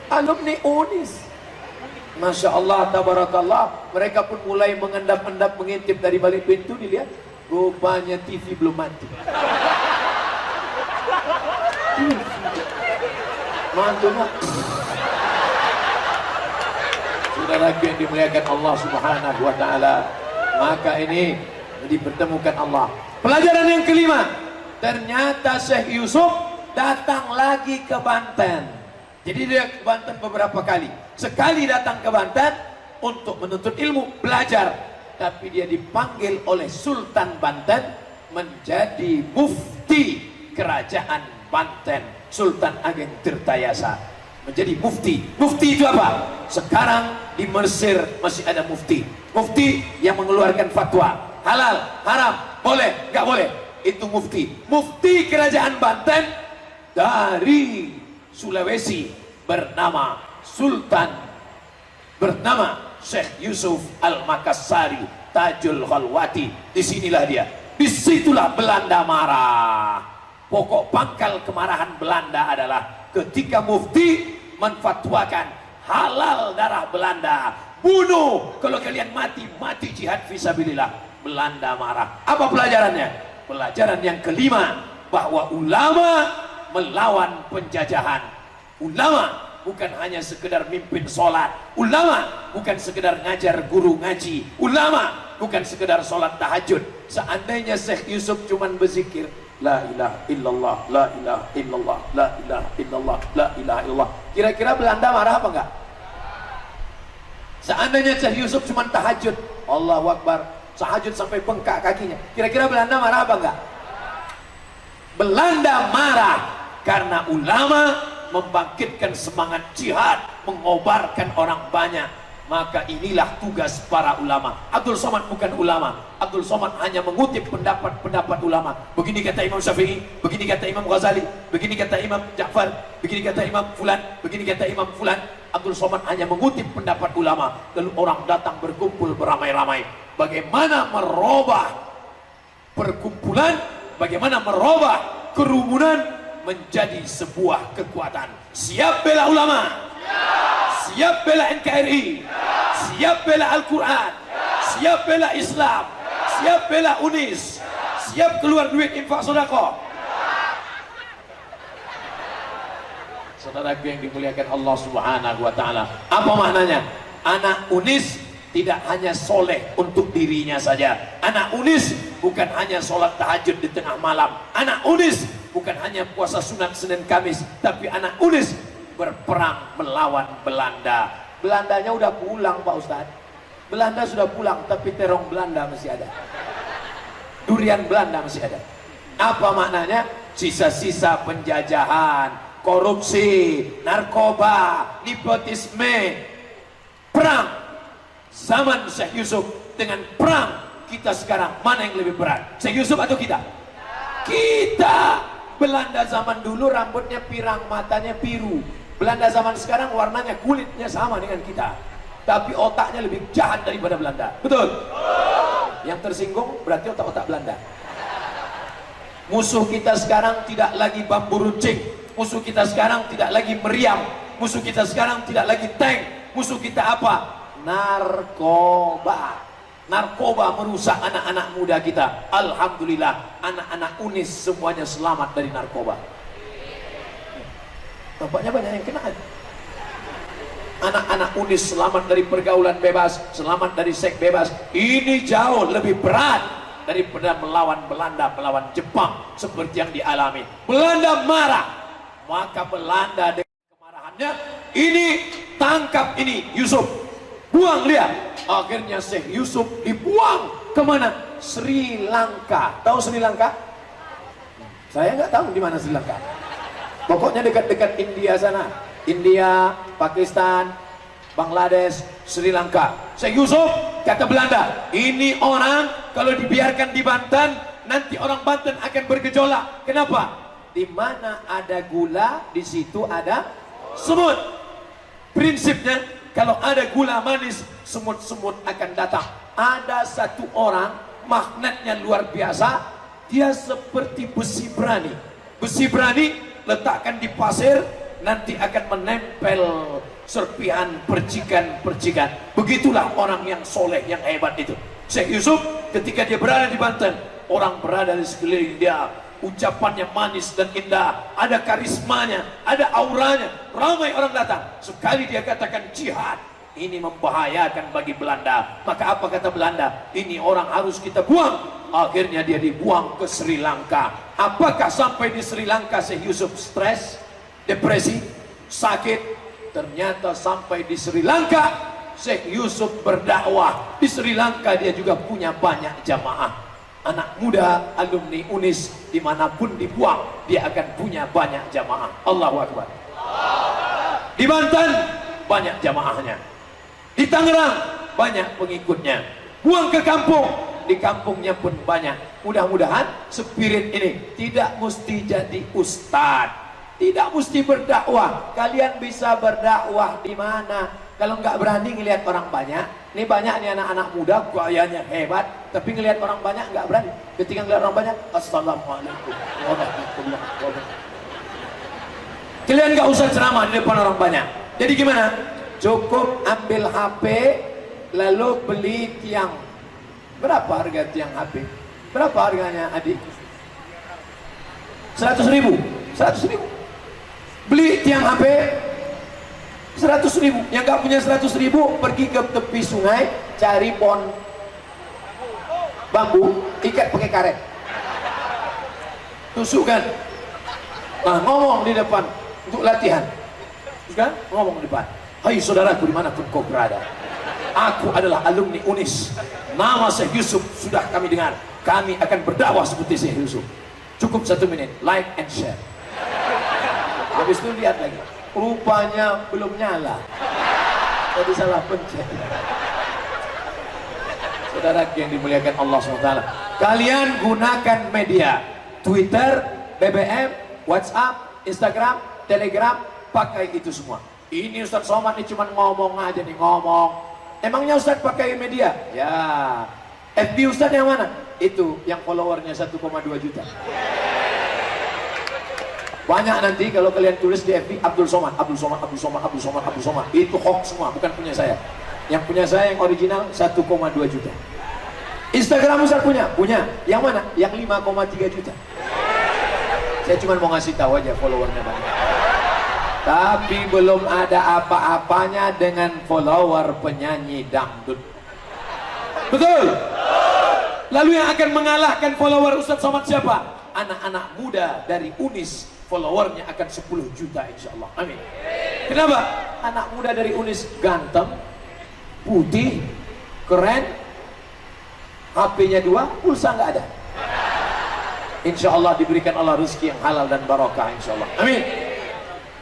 alumni UNIS. Masya Allah, tabarakallah. Mereka pun mulai mengendap-endap, mengintip dari balik pintu. Dilihat, rupanya TV belum mati. Mantunya. Saudaraku yang dimuliakan Allah Subhanahu wa ta'ala, maka ini dipertemukan Allah. Pelajaran yang kelima, ternyata Syekh Yusuf datang lagi ke Banten. Jadi dia ke Banten beberapa kali. Sekali datang ke Banten untuk menuntut ilmu, belajar. Tapi dia dipanggil oleh Sultan Banten menjadi mufti kerajaan Banten, Sultan Ageng Tirtayasa, menjadi mufti. Mufti itu apa? Sekarang di Mesir masih ada mufti. Mufti yang mengeluarkan fatwa halal, haram, boleh, nggak boleh. Itu mufti. Mufti kerajaan Banten dari Sulawesi bernama Sultan, bernama Syekh Yusuf Al-Makassari Tajul Khalwati. Disinilah dia. Disitulah Belanda marah. Pokok pangkal kemarahan Belanda adalah ketika mufti menfatwakan halal darah Belanda. Bunuh, kalau kalian mati, mati jihad fisabilillah. Belanda marah. Apa pelajarannya? Pelajaran yang kelima, bahwa ulama melawan penjajahan. Ulama bukan hanya sekedar mimpin sholat. Ulama bukan sekedar ngajar guru ngaji. Ulama bukan sekedar sholat tahajud. Seandainya Syekh Yusuf cuman berzikir, la ilaha illallah, la ilaha illallah, la ilaha illallah, la ilaha illallah, kira-kira Belanda marah apa enggak? Seandainya Syekh Yusuf cuma tahajud, Allahu Akbar, tahajud sampai bengkak kakinya, kira-kira Belanda marah apa enggak? Belanda marah karena ulama membangkitkan semangat jihad, mengobarkan orang banyak. Maka inilah tugas para ulama. Abdul Somad bukan ulama. Abdul Somad hanya mengutip pendapat-pendapat ulama. Begini kata Imam Syafi'i, begini kata Imam Ghazali, begini kata Imam Ja'far, begini kata Imam Fulan, begini kata Imam Fulan. Abdul Somad hanya mengutip pendapat ulama. Lalu orang datang berkumpul beramai-ramai. Bagaimana merubah perkumpulan, bagaimana merubah kerumunan menjadi sebuah kekuatan. Siap bela ulama, siap bela NKRI, siap bela Al-Quran, siap bela Islam, siap bela UNIS, siap keluar duit infak sedekah. Saudaraku yang dimuliakan Allah Subhanahu wa taala, apa maknanya? Anak UNIS tidak hanya soleh untuk dirinya saja. Anak UNIS bukan hanya sholat tahajud di tengah malam. Anak UNIS bukan hanya puasa sunat Senin Kamis, tapi anak UNIS berperang melawan Belanda. Belandanya udah pulang Pak Ustadz. Belanda sudah pulang, tapi terong Belanda masih ada. Durian Belanda masih ada. Apa maknanya? Sisa-sisa penjajahan, korupsi, narkoba, nepotisme, perang zaman Syekh Yusuf dengan perang kita sekarang, mana yang lebih berat? Syekh Yusuf atau kita? Kita. Belanda zaman dulu rambutnya pirang, matanya biru. Belanda zaman sekarang warnanya, kulitnya sama dengan kita, tapi otaknya lebih jahat daripada Belanda. Betul? Yang tersinggung berarti otak-otak Belanda. Musuh kita sekarang tidak lagi bambu runcing. Musuh kita sekarang tidak lagi meriam. Musuh kita sekarang tidak lagi tank. Musuh kita apa? Narkoba. Narkoba merusak anak-anak muda kita. Alhamdulillah, anak-anak UNIS semuanya selamat dari narkoba. Tampaknya banyak yang kena. Anak-anak UNIS selamat dari pergaulan bebas, selamat dari seks bebas. Ini jauh lebih berat daripada melawan Belanda, melawan Jepang seperti yang dialami. Belanda marah, maka Belanda dengan kemarahannya, ini tangkap ini Yusuf, buang dia. Akhirnya Syekh Yusuf dibuang kemana? Sri Lanka. Tahu Sri Lanka? Saya nggak tahu di mana Sri Lanka. Pokoknya dekat-dekat India sana. India, Pakistan, Bangladesh, Sri Lanka. Syekh Yusuf kata Belanda, ini orang kalau dibiarkan di Banten, nanti orang Banten akan bergejolak. Kenapa? Di mana ada gula, di situ ada semut. Prinsipnya, kalau ada gula manis, semut-semut akan datang. Ada satu orang, magnetnya luar biasa. Dia seperti besi berani. Besi berani, letakkan di pasir, nanti akan menempel serpihan percikan-percikan. Begitulah orang yang soleh, yang hebat itu. Syekh Yusuf ketika dia berada di Banten, orang berada di sekeliling dia. Ucapannya manis dan indah, ada karismanya, ada auranya, ramai orang datang. Sekali dia katakan jihad, ini membahayakan bagi Belanda. Maka apa kata Belanda? Ini orang harus kita buang. Akhirnya dia dibuang ke Sri Lanka. Apakah sampai di Sri Lanka Syekh Yusuf stres, depresi, sakit? Ternyata sampai di Sri Lanka Syekh Yusuf berdakwah. Di Sri Lanka dia juga punya banyak jamaah. Anak muda alumni UNIS dimanapun dibuang, dia akan punya banyak jamaah. Allahu Akbar. Di Banten banyak jamaahnya. Di Tangerang banyak pengikutnya. Buang ke kampung, di kampungnya pun banyak. Mudah-mudahan spirit ini tidak mesti jadi ustadz, tidak mesti berdakwah. Kalian bisa berdakwah di mana? Kalau nggak berani ngelihat orang banyak, ini banyak nih anak-anak muda gayanya hebat, tapi ngelihat orang banyak nggak berani. Ketika ngelihat orang banyak, assalamualaikum warahmatullahi wabarakatuh. Kalian nggak usah ceramah di depan orang banyak. Jadi gimana? Cukup ambil HP, lalu beli tiang. Berapa harga tiang HP? Berapa harganya adik? 100.000. 100.000. Beli tiang HP 100.000. Yang gak punya 100.000 pergi ke tepi sungai, cari pohon bambu, ikat pakai karet, tusukkan. Nah, ngomong di depan untuk latihan, kan? Ngomong di depan. Hai saudaraku dimanapun kau berada, aku adalah alumni UNIS. Nama Syekh Yusuf sudah kami dengar. Kami akan berdakwah seperti Syekh Yusuf. Cukup 1 menit, like and share. Habis itu lihat lagi, rupanya belum nyala, jadi salah pencet. Saudara yang dimuliakan Allah SWT, kalian gunakan media Twitter, BBM, WhatsApp, Instagram, Telegram, pakai itu semua. Ini Ustadz Somad ini cuma ngomong aja nih, ngomong. Emangnya Ustadz pakai media? Ya. FB Ustadz yang mana? Itu yang followernya 1,2 juta. Banyak nanti kalau kalian tulis di FB Abdul Somad, Abdul Somad, Abdul Somad, Abdul Somad, Abdul Somad. Itu hoax semua, bukan punya saya. Yang punya saya yang original 1,2 juta. Instagram Ustadz punya? Punya. Yang mana? Yang 5,3 juta. Saya cuma mau ngasih tahu aja followernya banyak. Tapi belum ada apa-apanya dengan follower penyanyi dangdut. Betul? Lalu yang akan mengalahkan follower Ustadz Somad siapa? Anak-anak muda dari Unis, followernya akan 10 juta insya Allah. Amin. Kenapa? Anak muda dari Unis ganteng, putih, keren, HP-nya 2, pulsa nggak ada. Insya Allah diberikan Allah rezeki yang halal dan barokah insya Allah. Amin.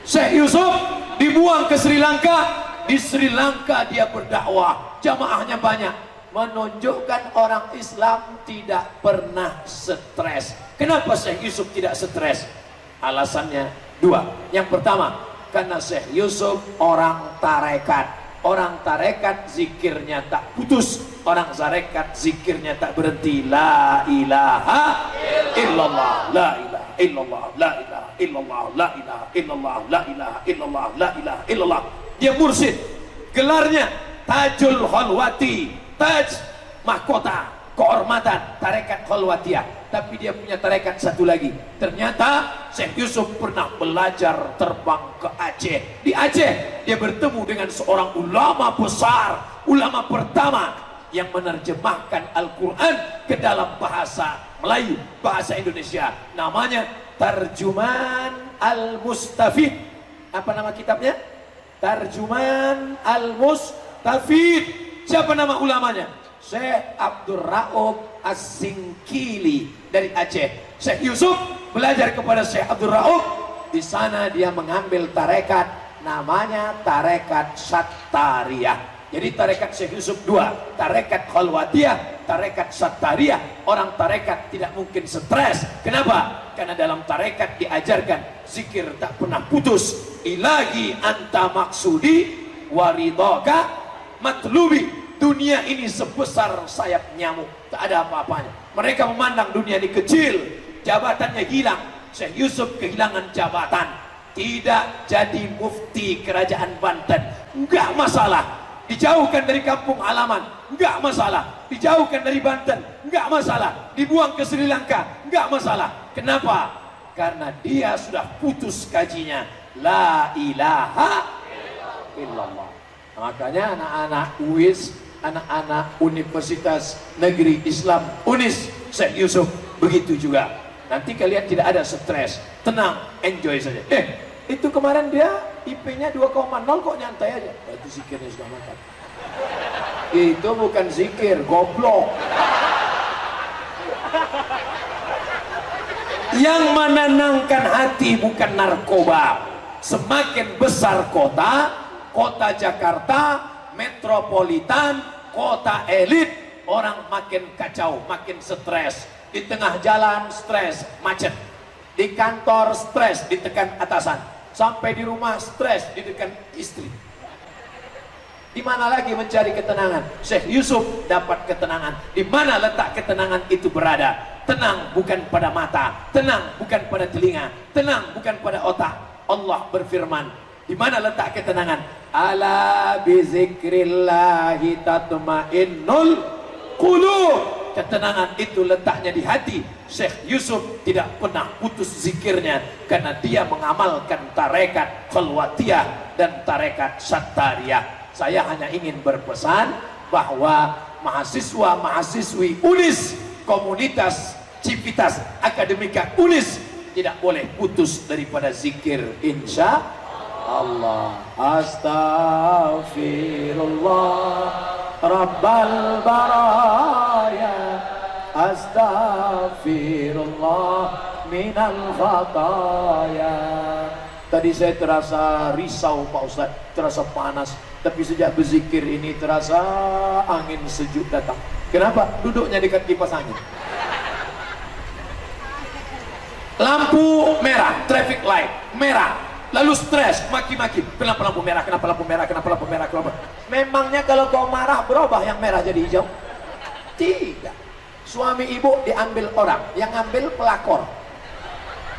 Syekh Yusuf dibuang ke Sri Lanka. Di Sri Lanka dia berdakwah, jamaahnya banyak, menunjukkan orang Islam tidak pernah stres. Kenapa Syekh Yusuf tidak stres? Alasannya dua. Yang pertama, karena Syekh Yusuf orang tarekat. Orang tarekat zikirnya tak putus, orang tarekat zikirnya tak berhenti. La ilaha illallah, la ilaha illallah, la ilaha illallah, la ilaha illallah, la ilaha illallah, la ilaha illallah. Dia mursyid, gelarnya Tajul Khalwati, Taj mahkota kehormatan tarekat Khalwatiyah. Tapi dia punya tarekat satu lagi. Ternyata Syekh Yusuf pernah belajar terbang ke Aceh. Di Aceh dia bertemu dengan seorang ulama besar, ulama pertama yang menerjemahkan Al-Quran ke dalam bahasa Melayu, bahasa Indonesia. Namanya Tarjuman Al-Mustafid. Apa nama kitabnya? Tarjuman Al-Mustafid. Siapa nama ulamanya? Syekh Abdul Rauf As-Singkili dari Aceh. Syekh Yusuf belajar kepada Syekh Abdul Rauf. Di sana dia mengambil tarekat namanya tarekat Sattariyah. Jadi tarekat Syekh Yusuf dua, tarekat Khalwatiyah, tarekat Sattariyah. Orang tarekat tidak mungkin stres. Kenapa? Karena dalam tarekat diajarkan zikir tak pernah putus. Ilahi anta maksudi waridhaka matlubi. Dunia ini sebesar sayap nyamuk, tak ada apa-apanya. Mereka memandang dunia ini kecil, jabatannya hilang. Syekh Yusuf kehilangan jabatan, tidak jadi mufti kerajaan Banten, enggak masalah. Dijauhkan dari kampung halaman, enggak masalah. Dijauhkan dari Banten, enggak masalah. Dibuang ke Sri Lanka, enggak masalah. Kenapa? Karena dia sudah putus kajinya. La ilaha illallah. Makanya anak-anak UIS, anak-anak Universitas Negeri Islam Unis, Syekh Yusuf begitu juga. Nanti kalian tidak ada stres, tenang, enjoy saja. Itu kemarin dia IP-nya 2,0 kok nyantai aja. Itu zikirnya sudah mantap. Itu bukan zikir, goblok. Yang menenangkan hati bukan narkoba. Semakin besar kota, kota Jakarta, metropolitan, kota elit, orang makin kacau, makin stres. Di tengah jalan stres, macet. Di kantor stres, ditekan atasan. Sampai di rumah stres, ditekan istri. Di mana lagi mencari ketenangan? Syekh Yusuf dapat ketenangan. Di mana letak ketenangan itu berada? Tenang bukan pada mata, tenang bukan pada telinga, tenang bukan pada otak. Allah berfirman, di mana letak ketenangan? Ala bizikrillahi tatmainnul qulub. Ketenangan itu letaknya di hati. Syekh Yusuf tidak pernah putus zikirnya karena dia mengamalkan tarekat Khalwatiyah dan tarekat Sattariyah. Saya hanya ingin berpesan bahwa mahasiswa-mahasiswi Unis, komunitas Civitas Akademika Unis tidak boleh putus daripada zikir insya Allah. Astaghfirullah Rabbal baraya, astaghfirullah minal khataya, Tadi saya terasa risau Pak Ustadz, terasa panas. Tapi sejak berzikir ini terasa angin sejuk datang. Kenapa? Duduknya dekat kipas angin. Lampu merah, traffic light merah, lalu stres, maki-maki. Kenapa lampu merah? Kenapa lampu merah? Kenapa lampu merah? Kenapa? Memangnya kalau kau marah berubah yang merah jadi hijau? Tidak. Suami ibu diambil orang, yang ambil pelakor.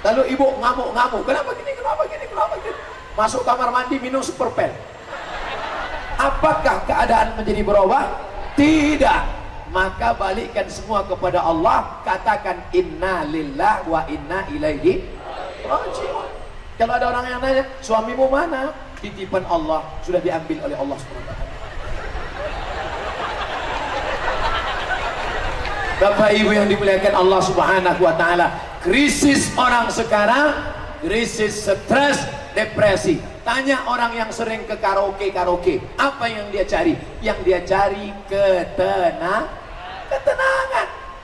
Lalu ibu ngamuk-ngamuk. Kenapa gini? Kenapa gini? Kenapa gini? Masuk kamar mandi minum superpen. Apakah keadaan menjadi berubah? Tidak. Maka balikkan semua kepada Allah, katakan inna lillah wa inna ilaihi raji'un. Kalau ada orang yang nanya, suamimu mana? Titipan Allah, sudah diambil oleh Allah SWT. Bapak Ibu yang dimuliakan Allah Subhanahu wa taala, krisis orang sekarang, krisis stres, depresi. Tanya orang yang sering ke karaoke, apa yang dia cari? Yang dia cari ketenangan.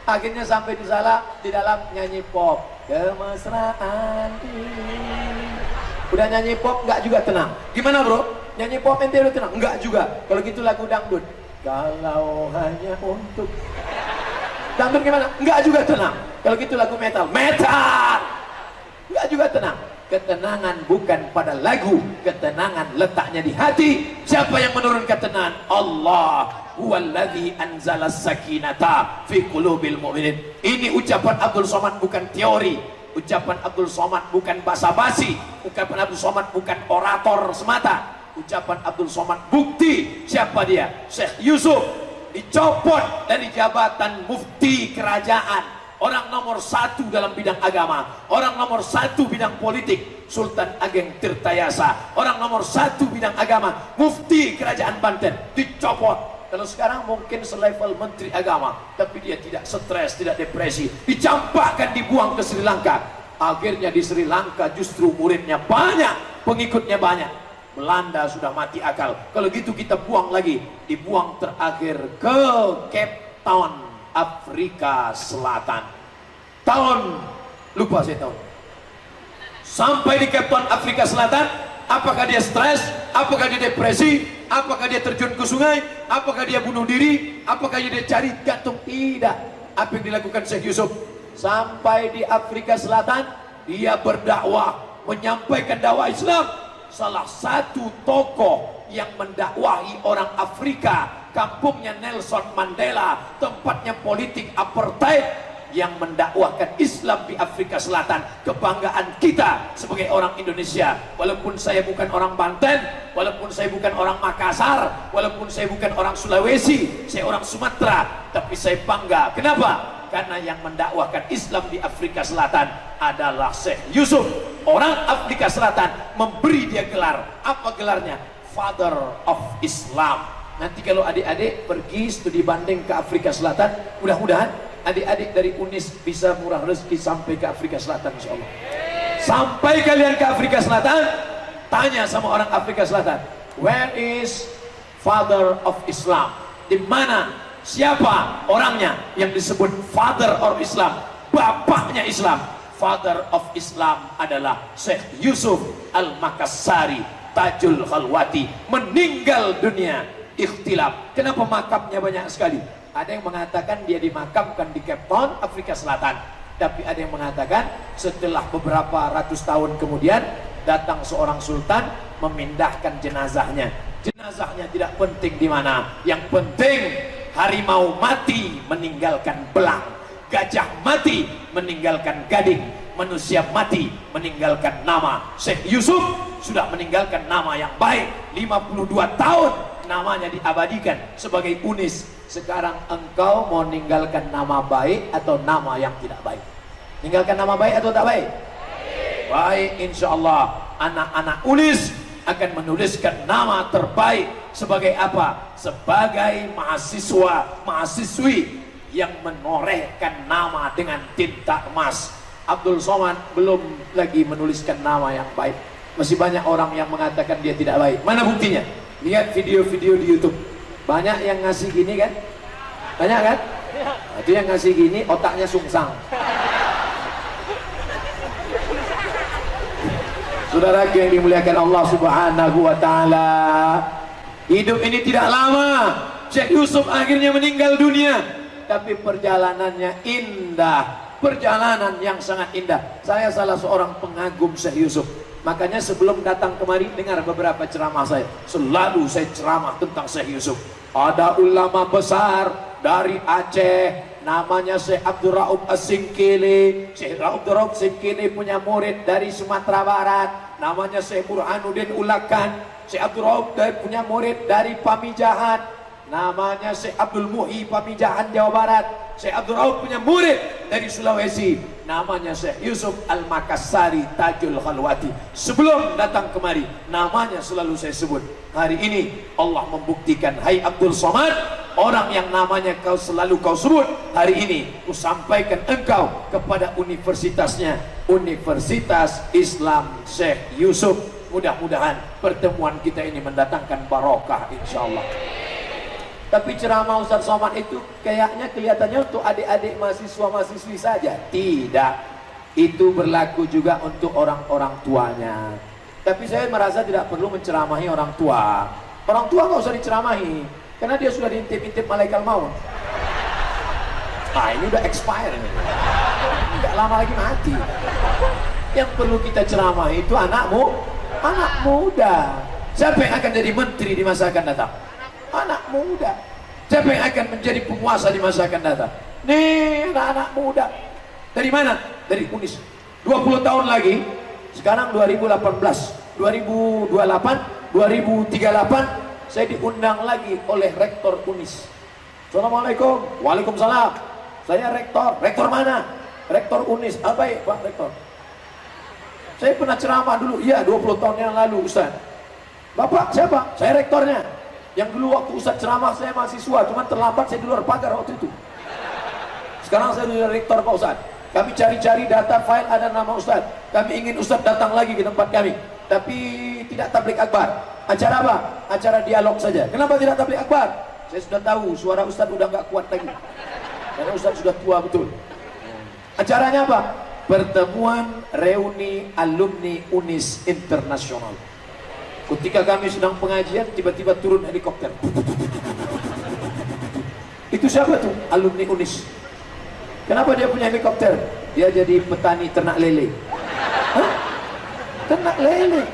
Akhirnya sampai di dalam nyanyi pop, kemesraan ini. Udah nyanyi pop nggak juga tenang. Gimana bro? Nyanyi pop ente udah tenang? Nggak juga. Kalau gitu lagu dangdut, kalau hanya untuk dangdut gimana? Nggak juga tenang. Kalau gitu lagu metal, nggak juga tenang. Ketenangan bukan pada lagu, ketenangan letaknya di hati. Siapa yang menurunkan ketenangan? Allah. Huwallazi anzala sakinata fi qulubil mu'minin. Ini ucapan Abdul Somad, bukan teori. Ucapan Abdul Somad bukan basa-basi. Ucapan Abdul Somad bukan orator semata. Ucapan Abdul Somad bukti. Siapa dia? Syekh Yusuf dicopot dari jabatan mufti kerajaan, orang nomor 1 dalam bidang agama, orang nomor 1 bidang politik, Sultan Ageng Tirtayasa, orang nomor 1 bidang agama, mufti kerajaan Banten, dicopot. Kalau sekarang mungkin selevel menteri agama, tapi dia tidak stres, tidak depresi, dicampakkan, dibuang ke Sri Lanka. Akhirnya di Sri Lanka justru muridnya banyak, pengikutnya banyak. Belanda sudah mati akal. Kalau gitu kita buang lagi, dibuang terakhir ke Cape Town, Afrika Selatan. Lupa saya tahun. Sampai di Cape Town, Afrika Selatan, apakah dia stres? Apakah dia depresi? Apakah dia terjun ke sungai? Apakah dia bunuh diri? Apakah dia cari gantung? Tidak. Apa yang dilakukan Syekh Yusuf? Sampai di Afrika Selatan, dia berdakwah, menyampaikan dakwah Islam. Salah satu tokoh yang mendakwahi orang Afrika, kampungnya Nelson Mandela, tempatnya politik apartheid, yang mendakwahkan Islam di Afrika Selatan. Kebanggaan kita sebagai orang Indonesia. Walaupun saya bukan orang Banten, walaupun saya bukan orang Makassar, walaupun saya bukan orang Sulawesi, saya orang Sumatera, tapi saya bangga. Kenapa? Karena yang mendakwahkan Islam di Afrika Selatan adalah Syekh Yusuf. Orang Afrika Selatan memberi dia gelar. Apa gelarnya? Father of Islam. Nanti kalau adik-adik pergi studi banding ke Afrika Selatan, mudah-mudahan adik-adik dari UNIS bisa murah rezeki sampai ke Afrika Selatan, insya Allah. Sampai kalian ke Afrika Selatan, tanya sama orang Afrika Selatan, where is Father of Islam? Di mana? Siapa orangnya yang disebut Father of Islam? Bapaknya Islam. Father of Islam adalah Syekh Yusuf Al-Makassari Tajul Khalwati, meninggal dunia ikhtilaf. Kenapa makamnya banyak sekali? Ada yang mengatakan dia dimakamkan di Cape Town, Afrika Selatan. Tapi ada yang mengatakan setelah beberapa ratus tahun kemudian datang seorang sultan memindahkan jenazahnya. Jenazahnya tidak penting di mana. Yang penting harimau mati meninggalkan belang, gajah mati meninggalkan gading, manusia mati meninggalkan nama. Syekh Yusuf sudah meninggalkan nama yang baik. 52 tahun namanya diabadikan sebagai UNIS. Sekarang engkau mau meninggalkan nama baik atau nama yang tidak baik? Tinggalkan nama baik atau tak baik? Baik, insya Allah anak-anak UNIS akan menuliskan nama terbaik. Sebagai apa? Sebagai mahasiswa, mahasiswi yang menorehkan nama dengan tinta emas. Abdul Somad belum lagi menuliskan nama yang baik. Masih banyak orang yang mengatakan dia tidak baik. Mana buktinya? Lihat video-video di YouTube. Banyak yang ngasih gini kan? Banyak kan? Itu yang ngasih gini otaknya sungsang. Saudara yang dimuliakan Allah Subhanahu wa taala, hidup ini tidak lama. Syekh Yusuf akhirnya meninggal dunia, tapi perjalanannya indah, perjalanan yang sangat indah. Saya salah seorang pengagum Syekh Yusuf. Makanya sebelum datang kemari dengar beberapa ceramah saya. Selalu saya ceramah tentang Syekh Yusuf. Ada ulama besar dari Aceh, namanya Syekh Abdul Rauf As-Singkili. Syekh Abdul Rauf As-Singkili punya murid dari Sumatera Barat, namanya Syekh Burhanuddin Ulakan. Syekh Abdul Rauf punya murid dari Pamijahan, namanya Syekh Abdul Muhi Pamijahan Jawa Barat. Syekh Abdul Rauf punya murid dari Sulawesi, namanya Syekh Yusuf Al-Makassari Tajul Khalwati. Sebelum datang kemari, namanya selalu saya sebut. Hari ini Allah membuktikan, hai Abdul Somad, orang yang namanya kau selalu kau sebut, hari ini ku sampaikan engkau kepada universitasnya, Universitas Islam Syekh Yusuf. Mudah-mudahan pertemuan kita ini mendatangkan barokah insyaallah. Tapi ceramah Ustaz Somad itu kayaknya kelihatannya untuk adik-adik mahasiswa-mahasiswi saja. Tidak, itu berlaku juga untuk orang-orang tuanya. Tapi saya merasa tidak perlu menceramahi orang tua. Orang tua nggak usah diceramahi, karena dia sudah diintip-intip malaikat maut. Nah ini udah expire ini, nggak lama lagi mati. Yang perlu kita ceramahi itu anak muda. Siapa yang akan jadi menteri di masa akan datang? Anak muda. Siapa yang akan menjadi penguasa di masa akan datang? Nih anak-anak muda. Dari mana? Dari UNIS. 20 tahun lagi, sekarang 2018, 2028, 2038, saya diundang lagi oleh rektor UNIS. Assalamualaikum. Waalaikumsalam. Saya rektor. Rektor mana? Rektor UNIS. Baik Pak Rektor. Saya pernah ceramah dulu. Iya 20 tahun yang lalu Ustaz. Bapak siapa? Saya rektornya. Yang dulu waktu Ustaz ceramah saya mahasiswa, cuma terlambat saya di luar pagar waktu itu. Sekarang saya sudah rektor Pak Ustaz. Kami cari-cari data file ada nama Ustaz. Kami ingin Ustaz datang lagi ke tempat kami, tapi tidak tablik akbar. Acara apa? Acara dialog saja. Kenapa tidak tablik akbar? Saya sudah tahu suara Ustaz udah nggak kuat lagi, karena Ustaz sudah tua betul. Acaranya apa? Pertemuan reuni alumni UNIS Internasional. Ketika kami sedang pengajian, tiba-tiba turun helikopter. Itu siapa tuh? Alumni UNIS. Kenapa dia punya helikopter? Dia jadi petani ternak lele. Hah? Ternak lele?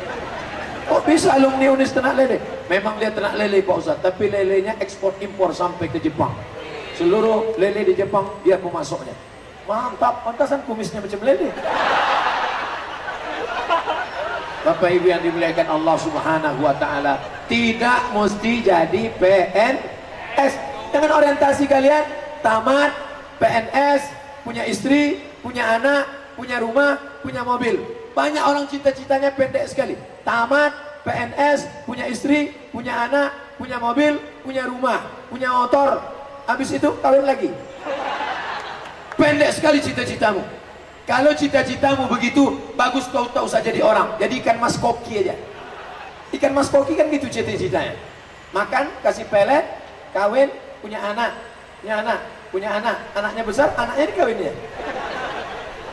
Kok bisa alumni UNIS ternak lele? Memang dia ternak lele Pak Ustaz, tapi lelenya ekspor impor sampai ke Jepang. Seluruh lele di Jepang dia pemasoknya. Mantap, pantasan kumisnya macam lele. Bapak Ibu yang dimuliakan Allah Subhanahu wa taala, tidak mesti jadi PNS. Dengan orientasi kalian tamat PNS, punya istri, punya anak, punya rumah, punya mobil. Banyak orang cita-citanya pendek sekali. Tamat PNS, punya istri, punya anak, punya mobil, punya rumah, punya motor. Habis itu kawin lagi. Pendek sekali cita-citamu. Kalau cita-citamu begitu, bagus kau tak usah jadi orang, jadi ikan mas koki aja. Ikan mas koki kan gitu cita-citanya. Makan, kasih pelet, kawin, punya anak, anaknya besar, anaknya dikawin dia.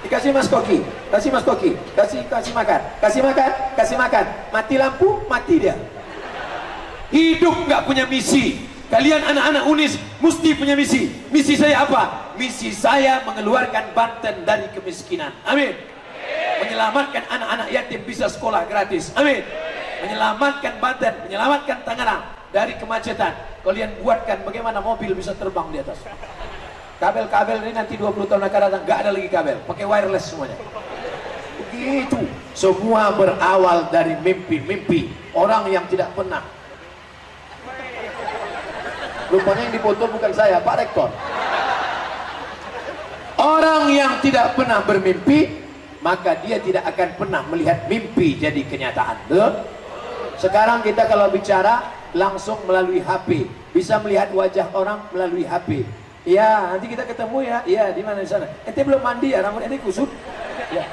Dikasih mas koki, kasih makan, mati lampu, mati dia. Hidup nggak punya misi. Kalian anak-anak UNIS mesti punya misi. Misi saya apa? Misi saya mengeluarkan Banten dari kemiskinan. Amin. Menyelamatkan anak-anak yatim bisa sekolah gratis. Amin. Menyelamatkan Banten, menyelamatkan Tangerang dari kemacetan. Kalian buatkan bagaimana mobil bisa terbang di atas. Kabel-kabel ini nanti 20 tahun akan datang nggak ada lagi kabel, pakai wireless semuanya. Begitu. Semua berawal dari mimpi-mimpi orang yang tidak pernah. Rupanya yang dipoto bukan saya, Pak Rektor. Orang yang tidak pernah bermimpi, maka dia tidak akan pernah melihat mimpi jadi kenyataan. Betul? Sekarang kita kalau bicara langsung melalui HP, bisa melihat wajah orang melalui HP. Ya, nanti kita ketemu ya. Iya, di mana di sana? Ente belum mandi ya, rambut ente kusut. Ya.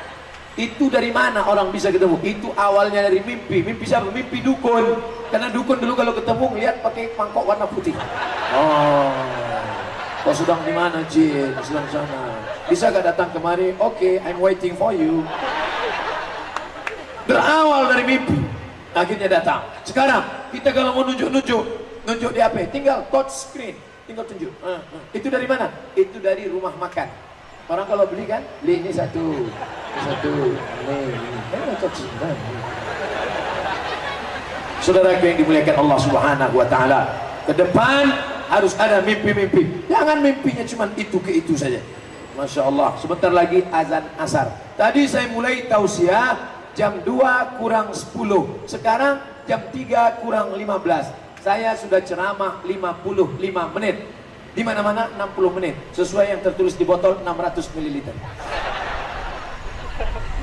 Itu dari mana orang bisa ketemu? Itu awalnya dari mimpi. Mimpi siapa? Mimpi dukun. Karena dukun dulu kalau ketemu lihat pakai mangkok warna putih. Oh, kau sedang di mana Jin? Sedang sana. Bisa gak datang kemari? Oke, I'm waiting for you. Berawal dari mimpi, akhirnya datang. Sekarang kita kalau mau nunjuk di HP, tinggal touch screen, tinggal tunjuk. Itu dari mana? Itu dari rumah makan. Orang kalau beli kan, beli ini satu, ini touch screen. Saudara yang dimuliakan Allah Subhanahu wa taala, ke depan harus ada mimpi-mimpi. Jangan mimpinya cuma itu ke itu saja. Masya Allah, sebentar lagi azan asar. Tadi saya mulai tausiah jam 2 kurang 10. Sekarang jam 3 kurang 15. Saya sudah ceramah 55 menit. Di mana-mana 60 menit. Sesuai yang tertulis di botol 600 ml.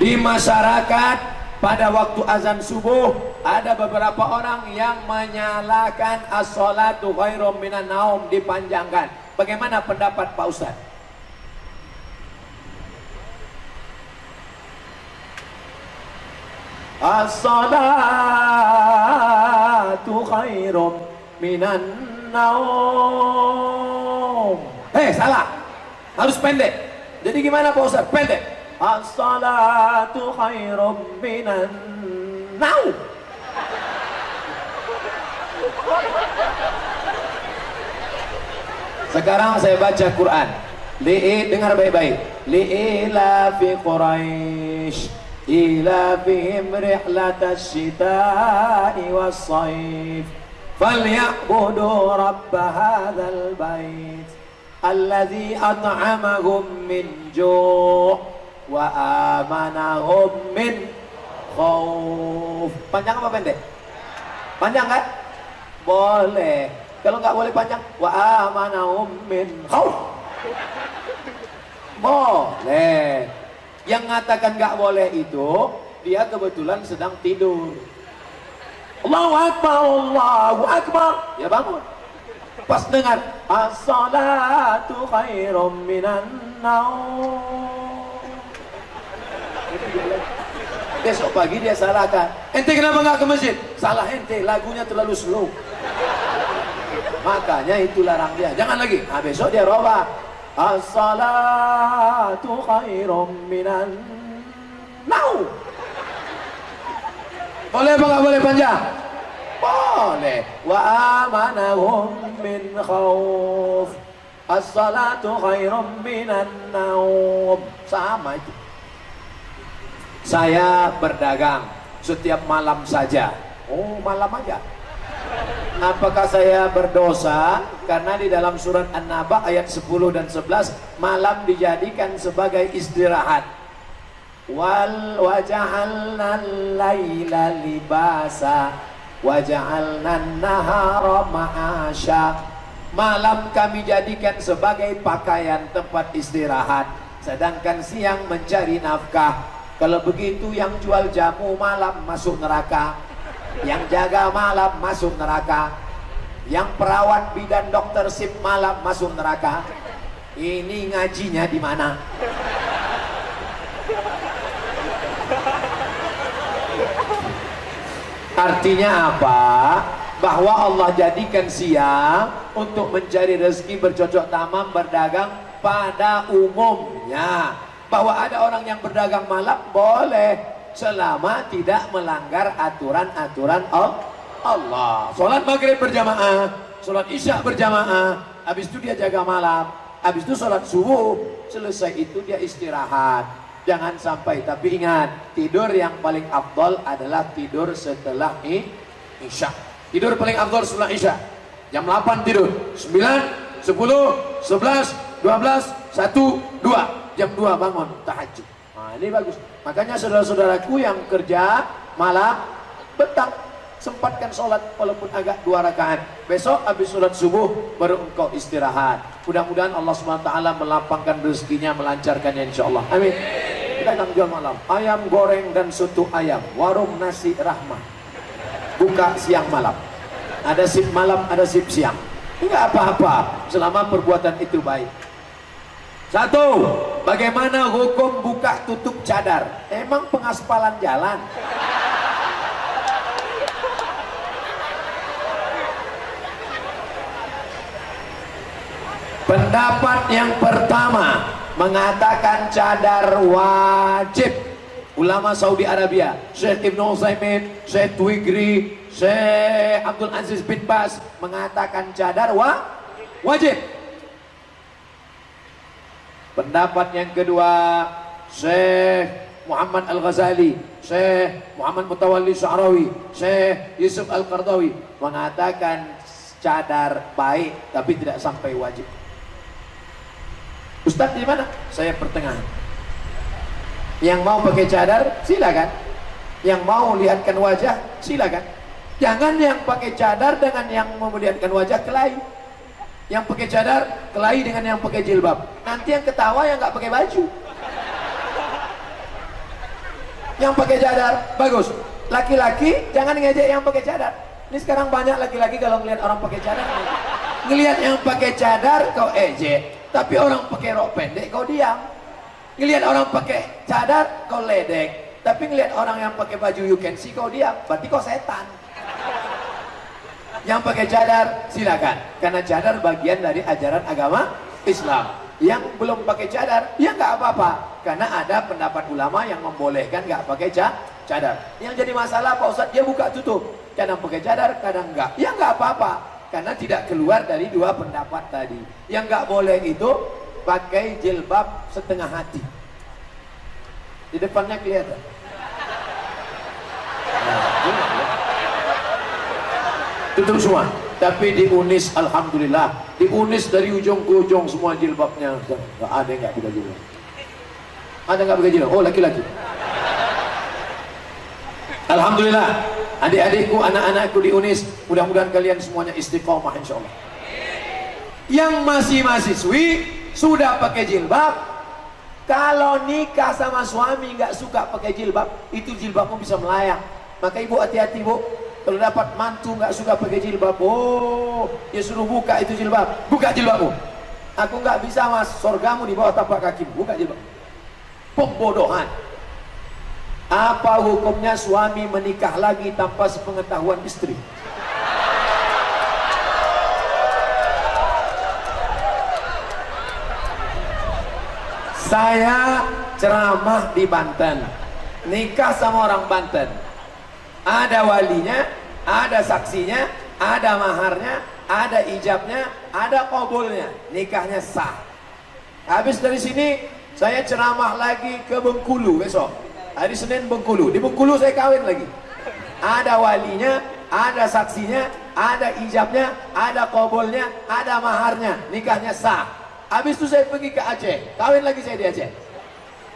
Di masyarakat pada waktu azan subuh ada beberapa orang yang menyalakan as-salatu khairum minan naum, dipanjangkan. Bagaimana pendapat Pak Ustaz? As-salatu khairum minan naum. Salah. Harus pendek. Jadi gimana Pak Ustaz? Pendek. As-salatu khairum minan naum. Sekarang saya baca Quran. Dengar baik-baik. Li'ila fi Quraisy ila fihim rihlatasy syita'i was-sayf falyabudu rabb hadzal bait alladzi at'amahum min ju' wa amanahum min khauf. Panjang apa pendek? Panjang kan? Boleh. Kalau nggak boleh panjang, wa amanahum min khauf. Boleh. Yang mengatakan nggak boleh itu dia kebetulan sedang tidur. Allahu Akbar, Allahu Akbar. Ya bangun. Pas dengar as-salatu khairum minan naum. Besok pagi dia salahkan. Ente kenapa nggak ke masjid? Salah ente, lagunya terlalu slow. Makanya itu larang dia. Jangan lagi. Nah, besok dia robah. As-salatu khairum minan naum. Boleh apa nggak boleh panjang? Boleh. Wa amanahum min khauf. As-salatu khairum minan naum. Sama itu. Saya berdagang setiap malam saja. Oh, malam aja. Apakah saya berdosa? Karena di dalam surat An-Naba ayat 10 dan 11 malam dijadikan sebagai istirahat. Waja'alna al-laila libasa waja'alna an-nahara ma'asya. Malam kami jadikan sebagai pakaian tempat istirahat, sedangkan siang mencari nafkah. Kalau begitu yang jual jamu malam masuk neraka, yang jaga malam masuk neraka, yang perawat bidan dokter sip malam masuk neraka. Ini ngajinya di mana? Artinya apa? Bahwa Allah jadikan siang untuk mencari rezeki, bercocok tanam, berdagang pada umumnya. Bahwa ada orang yang berdagang malam boleh, selama tidak melanggar aturan-aturan Allah. Sholat maghrib berjamaah, sholat isya berjamaah, habis itu dia jaga malam, habis itu sholat subuh, selesai itu dia istirahat. Jangan sampai, tapi ingat, tidur yang paling afdol adalah tidur setelah isya. Tidur paling afdol setelah isya. Jam 8 tidur, 9, 10, 11, 12, 1, 2. Jam 2 bangun, tahajud. Nah, ini bagus. Makanya saudara-saudaraku yang kerja malam, petang, sempatkan sholat walaupun agak 2 rakaat. Besok habis sholat subuh baru engkau istirahat. Mudah-mudahan Allah SWT melapangkan rezekinya, melancarkannya insya Allah. Amin. Kita akan jual malam ayam goreng dan soto ayam, warung nasi rahmah, buka siang malam. Ada sip malam, ada sip siang. Enggak apa-apa selama perbuatan itu baik. Satu, bagaimana hukum buka tutup cadar? Emang pengaspalan jalan? Pendapat yang pertama mengatakan cadar wajib. ulama Saudi Arabia, Syekh Ibn Utsaimin, Syekh Twigri, Syekh Abdul Aziz bin Baz mengatakan cadar wajib. Pendapat yang kedua, Syekh Muhammad Al-Ghazali, Syekh Muhammad Mutawalli Sya'rawi, Syekh Yusuf Al-Qardawi mengatakan cadar baik tapi tidak sampai wajib. Ustadz di mana? Saya pertengahan. Yang mau pakai cadar silakan, yang mau lihatkan wajah silakan. Jangan yang pakai cadar dengan yang memperlihatkan wajah kelahi. Yang pakai cadar kelahi dengan yang pakai jilbab. Nanti yang ketawa yang nggak pakai baju. Yang pakai cadar bagus. Laki-laki jangan ngejek yang pakai cadar. Ini sekarang banyak laki-laki kalau ngelihat orang pakai cadar, ngelihat yang pakai cadar kau ejek. Tapi orang pakai rok pendek kau diam. Ngelihat orang pakai cadar kau ledek. Tapi ngelihat orang yang pakai baju you can see kau diam. Berarti kau setan. Yang pakai cadar silakan, karena cadar bagian dari ajaran agama Islam. Yang belum pakai cadar ya nggak apa-apa, karena ada pendapat ulama yang membolehkan nggak pakai cadar. Yang jadi masalah Pak Ustadz, dia buka tutup, kadang pakai cadar kadang enggak. Ya nggak apa-apa, karena tidak keluar dari dua pendapat tadi. Yang nggak boleh itu pakai jilbab setengah hati. Di depannya kelihatan. Tutup semua. Tapi di Unis alhamdulillah, di Unis dari ujung ke ujung semua jilbabnya. Nggak ada yang nggak pakai jilbab. Ada nggak pakai jilbab? Oh, laki-laki. Alhamdulillah, adik-adikku, anak-anakku di Unis, mudah-mudahan kalian semuanya istiqomah insyaallah. Yang masih mahasiswi sudah pakai jilbab, kalau nikah sama suami nggak suka pakai jilbab, itu jilbabmu bisa melayang. Maka ibu hati-hati bu, kalau dapat mantu nggak suka pakai jilbab, oh dia suruh buka itu jilbab, buka jilbabmu. Aku nggak bisa mas, sorgamu di bawah tapak kaki, buka jilbab. Pembodohan. Apa hukumnya suami menikah lagi tanpa sepengetahuan istri? Saya ceramah di Banten, nikah sama orang Banten. Ada walinya, ada saksinya, ada maharnya, ada ijabnya, ada qabulnya, nikahnya sah. Habis dari sini saya ceramah lagi ke Bengkulu besok. Hari Senin Bengkulu, di Bengkulu saya kawin lagi. Ada walinya, ada saksinya, ada ijabnya, ada qabulnya, ada maharnya, nikahnya sah. Habis itu saya pergi ke Aceh, kawin lagi saya di Aceh.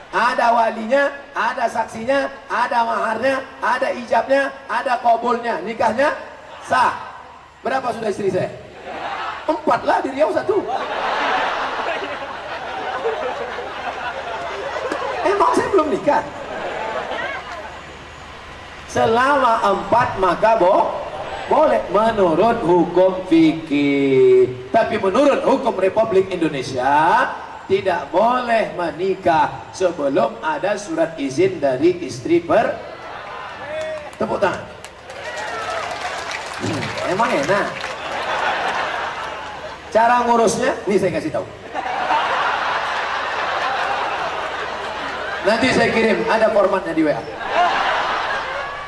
Ada walinya, ada saksinya, ada maharnya, ada ijabnya, ada qabulnya, nikahnya sah. Berapa sudah istri saya? 4 lah, di Riau 1. Emang saya belum nikah? Selama 4 maka boleh menurut hukum fikih. Tapi menurut hukum Republik Indonesia tidak boleh menikah sebelum ada surat izin dari istri tepuk tangan. Emang enak. Cara ngurusnya, nih saya kasih tahu. Nanti saya kirim, ada formatnya di WA.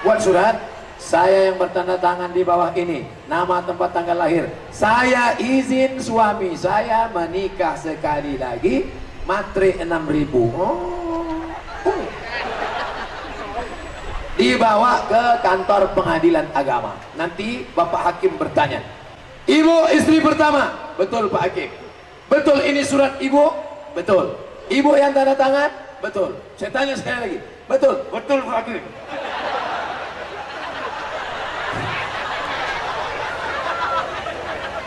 Buat surat, saya yang bertanda tangan di bawah ini, nama, tempat, tanggal lahir. Saya izin suami saya menikah sekali lagi, matre 6.000. Dibawa ke kantor pengadilan agama. Nanti Bapak Hakim bertanya, Ibu istri pertama? Betul Pak Hakim. Betul ini surat Ibu? Betul. Ibu yang tanda tangan? Betul. Saya tanya sekali lagi. Betul? Betul Pak Hakim.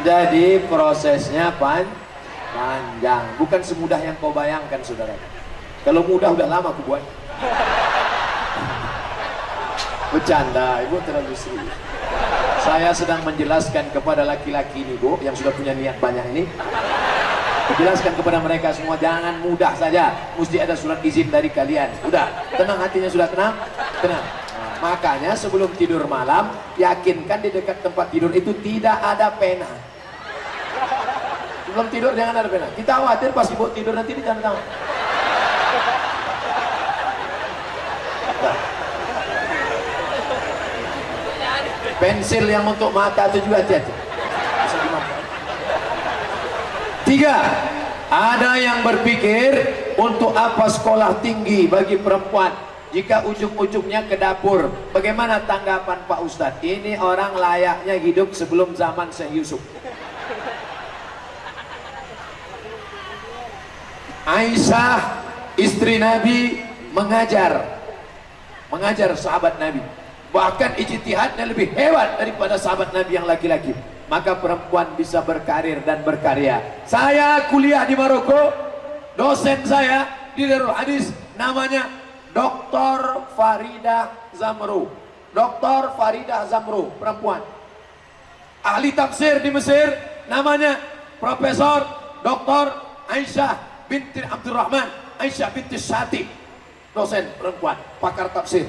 Jadi prosesnya panjang, bukan semudah yang kau bayangkan saudara. Kalau mudah udah lama aku buat. Bercanda, ibu terlalu serius. Saya sedang menjelaskan kepada laki-laki ini bu, yang sudah punya niat banyak ini. Menjelaskan kepada mereka semua, jangan mudah saja, mesti ada surat izin dari kalian. Udah, tenang hatinya, sudah tenang? Tenang. Nah, makanya sebelum tidur malam, yakinkan di dekat tempat tidur itu tidak ada pena. Belum tidur jangan ada pena. Kita khawatir pas ibu tidur nanti di tangan. Pensil yang untuk mata itu juga hati-hati. Bisa dimakan. 3. Ada yang berpikir untuk apa sekolah tinggi bagi perempuan jika ujung-ujungnya ke dapur. Bagaimana tanggapan Pak Ustadz? Ini orang layaknya hidup sebelum zaman Syekh Yusuf. Aisyah istri Nabi mengajar sahabat Nabi, bahkan ijtihadnya lebih hebat daripada sahabat Nabi yang laki-laki. Maka perempuan bisa berkarir dan berkarya. Saya kuliah di Maroko, dosen saya di Darul Hadis namanya Dr. Faridah Zamrou. Dr. Faridah Zamrou, perempuan. Ahli tafsir di Mesir namanya Profesor Dr. Aisyah binti Abdurrahman, Aisyah binti Syati, dosen perempuan, pakar tafsir.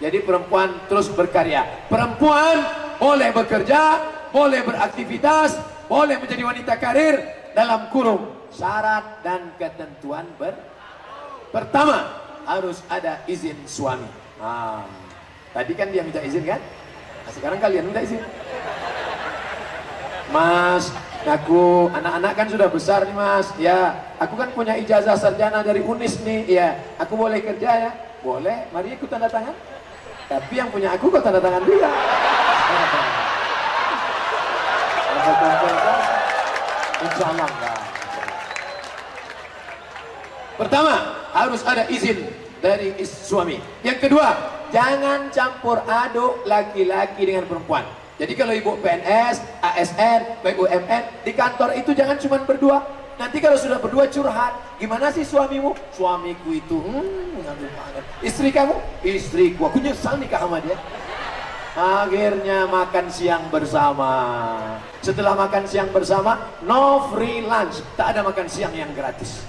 Jadi perempuan terus berkarya. Perempuan boleh bekerja, boleh beraktivitas, boleh menjadi wanita karir dalam kurung syarat dan ketentuan pertama harus ada izin suami. Tadi kan dia minta izin kan? Nah, sekarang kalian minta izin. Mas, aku anak-anak kan sudah besar nih mas. Ya, aku kan punya ijazah sarjana dari UNIS nih. Ya, aku boleh kerja ya? Boleh. Mari ikut tanda tangan. Tapi yang punya aku kok tanda tangan juga. Insya Allah enggak. Pertama, harus ada izin dari suami. Yang kedua, jangan campur aduk laki-laki dengan perempuan. Jadi kalau ibu PNS, ASN, BUMN, di kantor itu jangan cuma berdua. Nanti kalau sudah berdua curhat, gimana sih suamimu? Suamiku itu, istri kamu? Istriku, aku nyesal nikah sama dia. Akhirnya makan siang bersama. Setelah makan siang bersama, no free lunch. Tak ada makan siang yang gratis.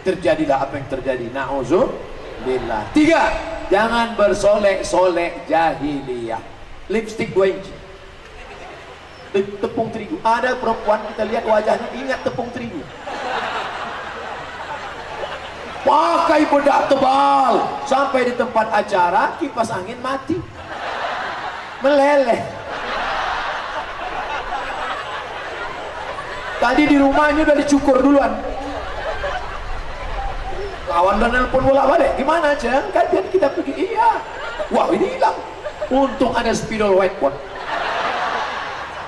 Terjadilah apa yang terjadi. Na'udzubillah. 3. Jangan bersolek-solek jahiliyah. Lipstick 2 inci. Tepung terigu. Ada perempuan kita lihat wajahnya ingat tepung terigu. Pakai bedak tebal. Sampai di tempat acara kipas angin mati. Meleleh. Tadi di rumahnya udah dicukur duluan. Kawan dan nelpon bolak-balik. Gimana Ceng? Kan kita pergi. Iya. Wah ini hilang. Untung ada spidol whiteboard.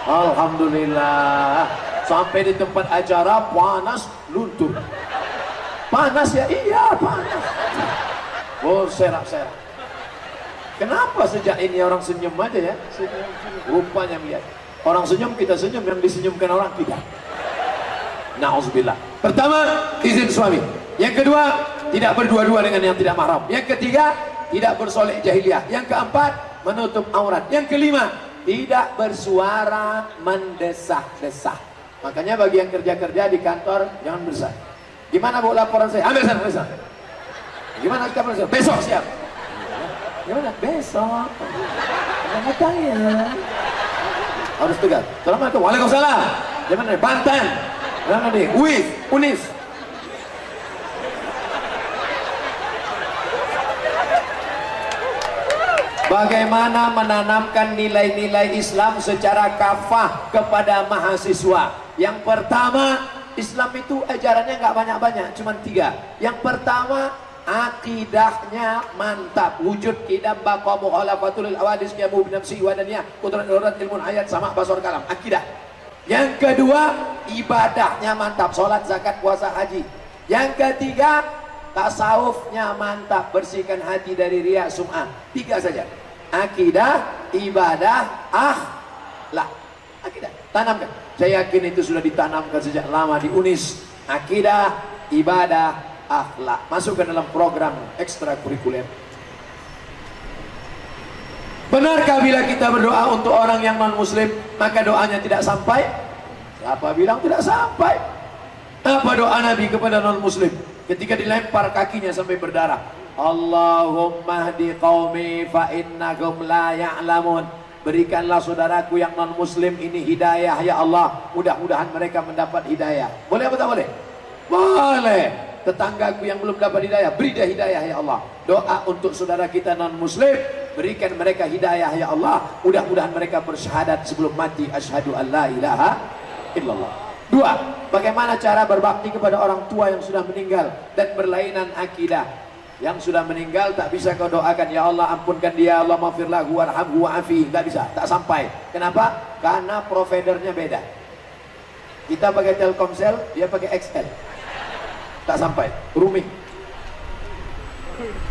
Alhamdulillah. Sampai di tempat acara panas luntur. Panas ya? Iya panas. Oh serak-serak. Kenapa sejak ini orang senyum aja ya? Rupanya lihat. Orang senyum kita senyum, yang disenyumkan orang tidak. Na'udzubillah. Pertama, izin suami. Yang kedua, tidak berdua-dua dengan yang tidak mahram. Yang ketiga, tidak bersolek jahiliyah. Yang keempat, menutup aurat. Yang kelima, tidak bersuara mendesah-desah. Makanya bagi yang kerja-kerja di kantor jangan besar. Gimana bu laporan saya? Ambil sana, ambil sana. Gimana kabar saya? Besok siap. Gimana? Besok. Jangan tanya. Harus tegas. Assalamualaikum. Waalaikumsalam. Gimana? Banten. Gimana nih? Unis. Bagaimana menanamkan nilai-nilai Islam secara kafah kepada mahasiswa? Yang pertama, Islam itu ajarannya nggak banyak-banyak, cuma 3. Yang pertama, akidahnya mantap. Wujud kidam baqa mukhalafatul awadis qiyamu binafsi wa daniyah qudrat irat ilmun ayat sama basor kalam. Akidah. Yang kedua, ibadahnya mantap. Salat, zakat, puasa, haji. Yang ketiga, tasawufnya mantap. Bersihkan hati dari riya, sum'ah. 3 saja. Akidah, ibadah, akhlak. Akidah, tanamkan. Saya yakin itu sudah ditanamkan sejak lama di UNIS. Akidah, ibadah, akhlak. Masukkan dalam program ekstrakurikuler. Benarkah bila kita berdoa untuk orang yang non-muslim maka doanya tidak sampai? Siapa bilang tidak sampai? Apa doa Nabi kepada non-muslim ketika dilempar kakinya sampai berdarah? Allahumma hdi qaumi fa innahum la ya'lamun. Berikanlah saudaraku yang non-muslim ini hidayah ya Allah. Mudah-mudahan mereka mendapat hidayah. Boleh apa tak boleh? Boleh. Tetanggaku yang belum dapat hidayah, beri dia hidayah ya Allah. Doa untuk saudara kita non-muslim berikan mereka hidayah ya Allah, mudah-mudahan mereka bersyahadat sebelum mati, asyhadu an la ilaha illallah. 2. Bagaimana cara berbakti kepada orang tua yang sudah meninggal dan berlainan akidah? Yang sudah meninggal tak bisa kau doakan, ya Allah ampunkan dia, Allah maghfir lahu warhamhu wa'afi, tak bisa, tak sampai. Kenapa? Karena providernya beda. Kita pakai Telkomsel, dia pakai XL, tak sampai, roaming.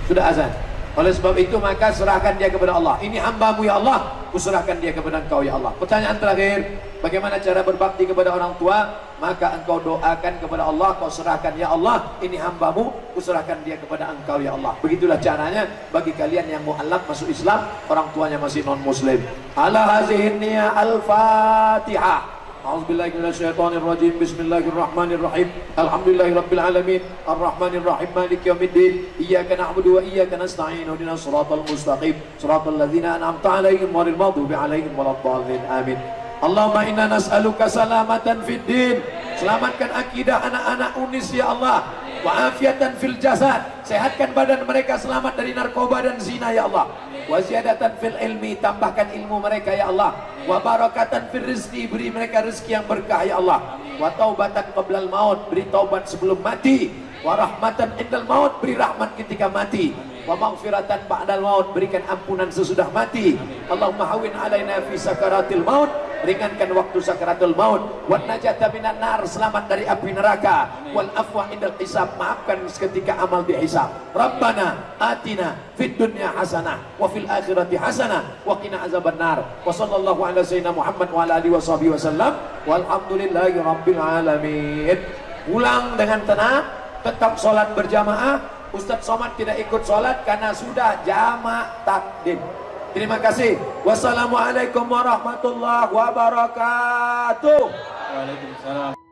Sudah azan. Oleh sebab itu maka serahkan dia kepada Allah. Ini hambamu ya Allah, kuserahkan dia kepada engkau ya Allah. Pertanyaan terakhir, bagaimana cara berbakti kepada orang tua? Maka engkau doakan kepada Allah, kau serahkan ya Allah, ini hambamu, kuserahkan dia kepada engkau ya Allah. Begitulah caranya bagi kalian yang mu'allaf masuk Islam, orang tuanya masih non muslim. Ala hazihin niya al-Fatihah. A'udzubillahi minasyaitonirrajim. Bismillahirrahmanirrahim. Alhamdulillahirabbil alamin. Arrahmanir rahim. Maliki yaumiddin. Iyyaka na'budu wa iyyaka nasta'in. Ihdinas siratal mustaqim. Siratal ladzina an'amta 'alaihim ghairil maghdubi 'alaihim waladdallin. Amin. Allahumma inna nas'aluka salamatan fid din. Selamatkan akidah anak-anak Unis ya Allah. Wa afiatan fil jasad. Sehatkan badan mereka, selamat dari narkoba dan zina ya Allah. Wa ziyadatan fil ilmi, tambahkan ilmu mereka ya Allah. Wa barakatan fil rizki, beri mereka rezeki yang berkah ya Allah. Wa taubatan qablal maut, beri taubat sebelum mati. Wa rahmatan indal maut, beri rahmat ketika mati. Wa maghfiratan ba'dal maut, berikan ampunan sesudah mati. Allahumma hawin alaina fi sakaratil maut, ringankan waktu sakaratul maut. Wan najata minan nar, selamat dari api neraka. Wal afwa indal hisab, maafkan ketika amal dihisab. Rabbana atina fid dunya hasanah wa fil akhirati hasanah wa qina azaban nar. Wa sallallahu ala sayyidina Muhammad wa ala alihi washabihi wasallam. Walhamdulillahi rabbil alamin. Pulang dengan tenang, tetap sholat berjamaah. Ustadz Somad tidak ikut sholat karena sudah jamak takdim. Terima kasih. Wassalamualaikum warahmatullahi wabarakatuh. Waalaikumsalam.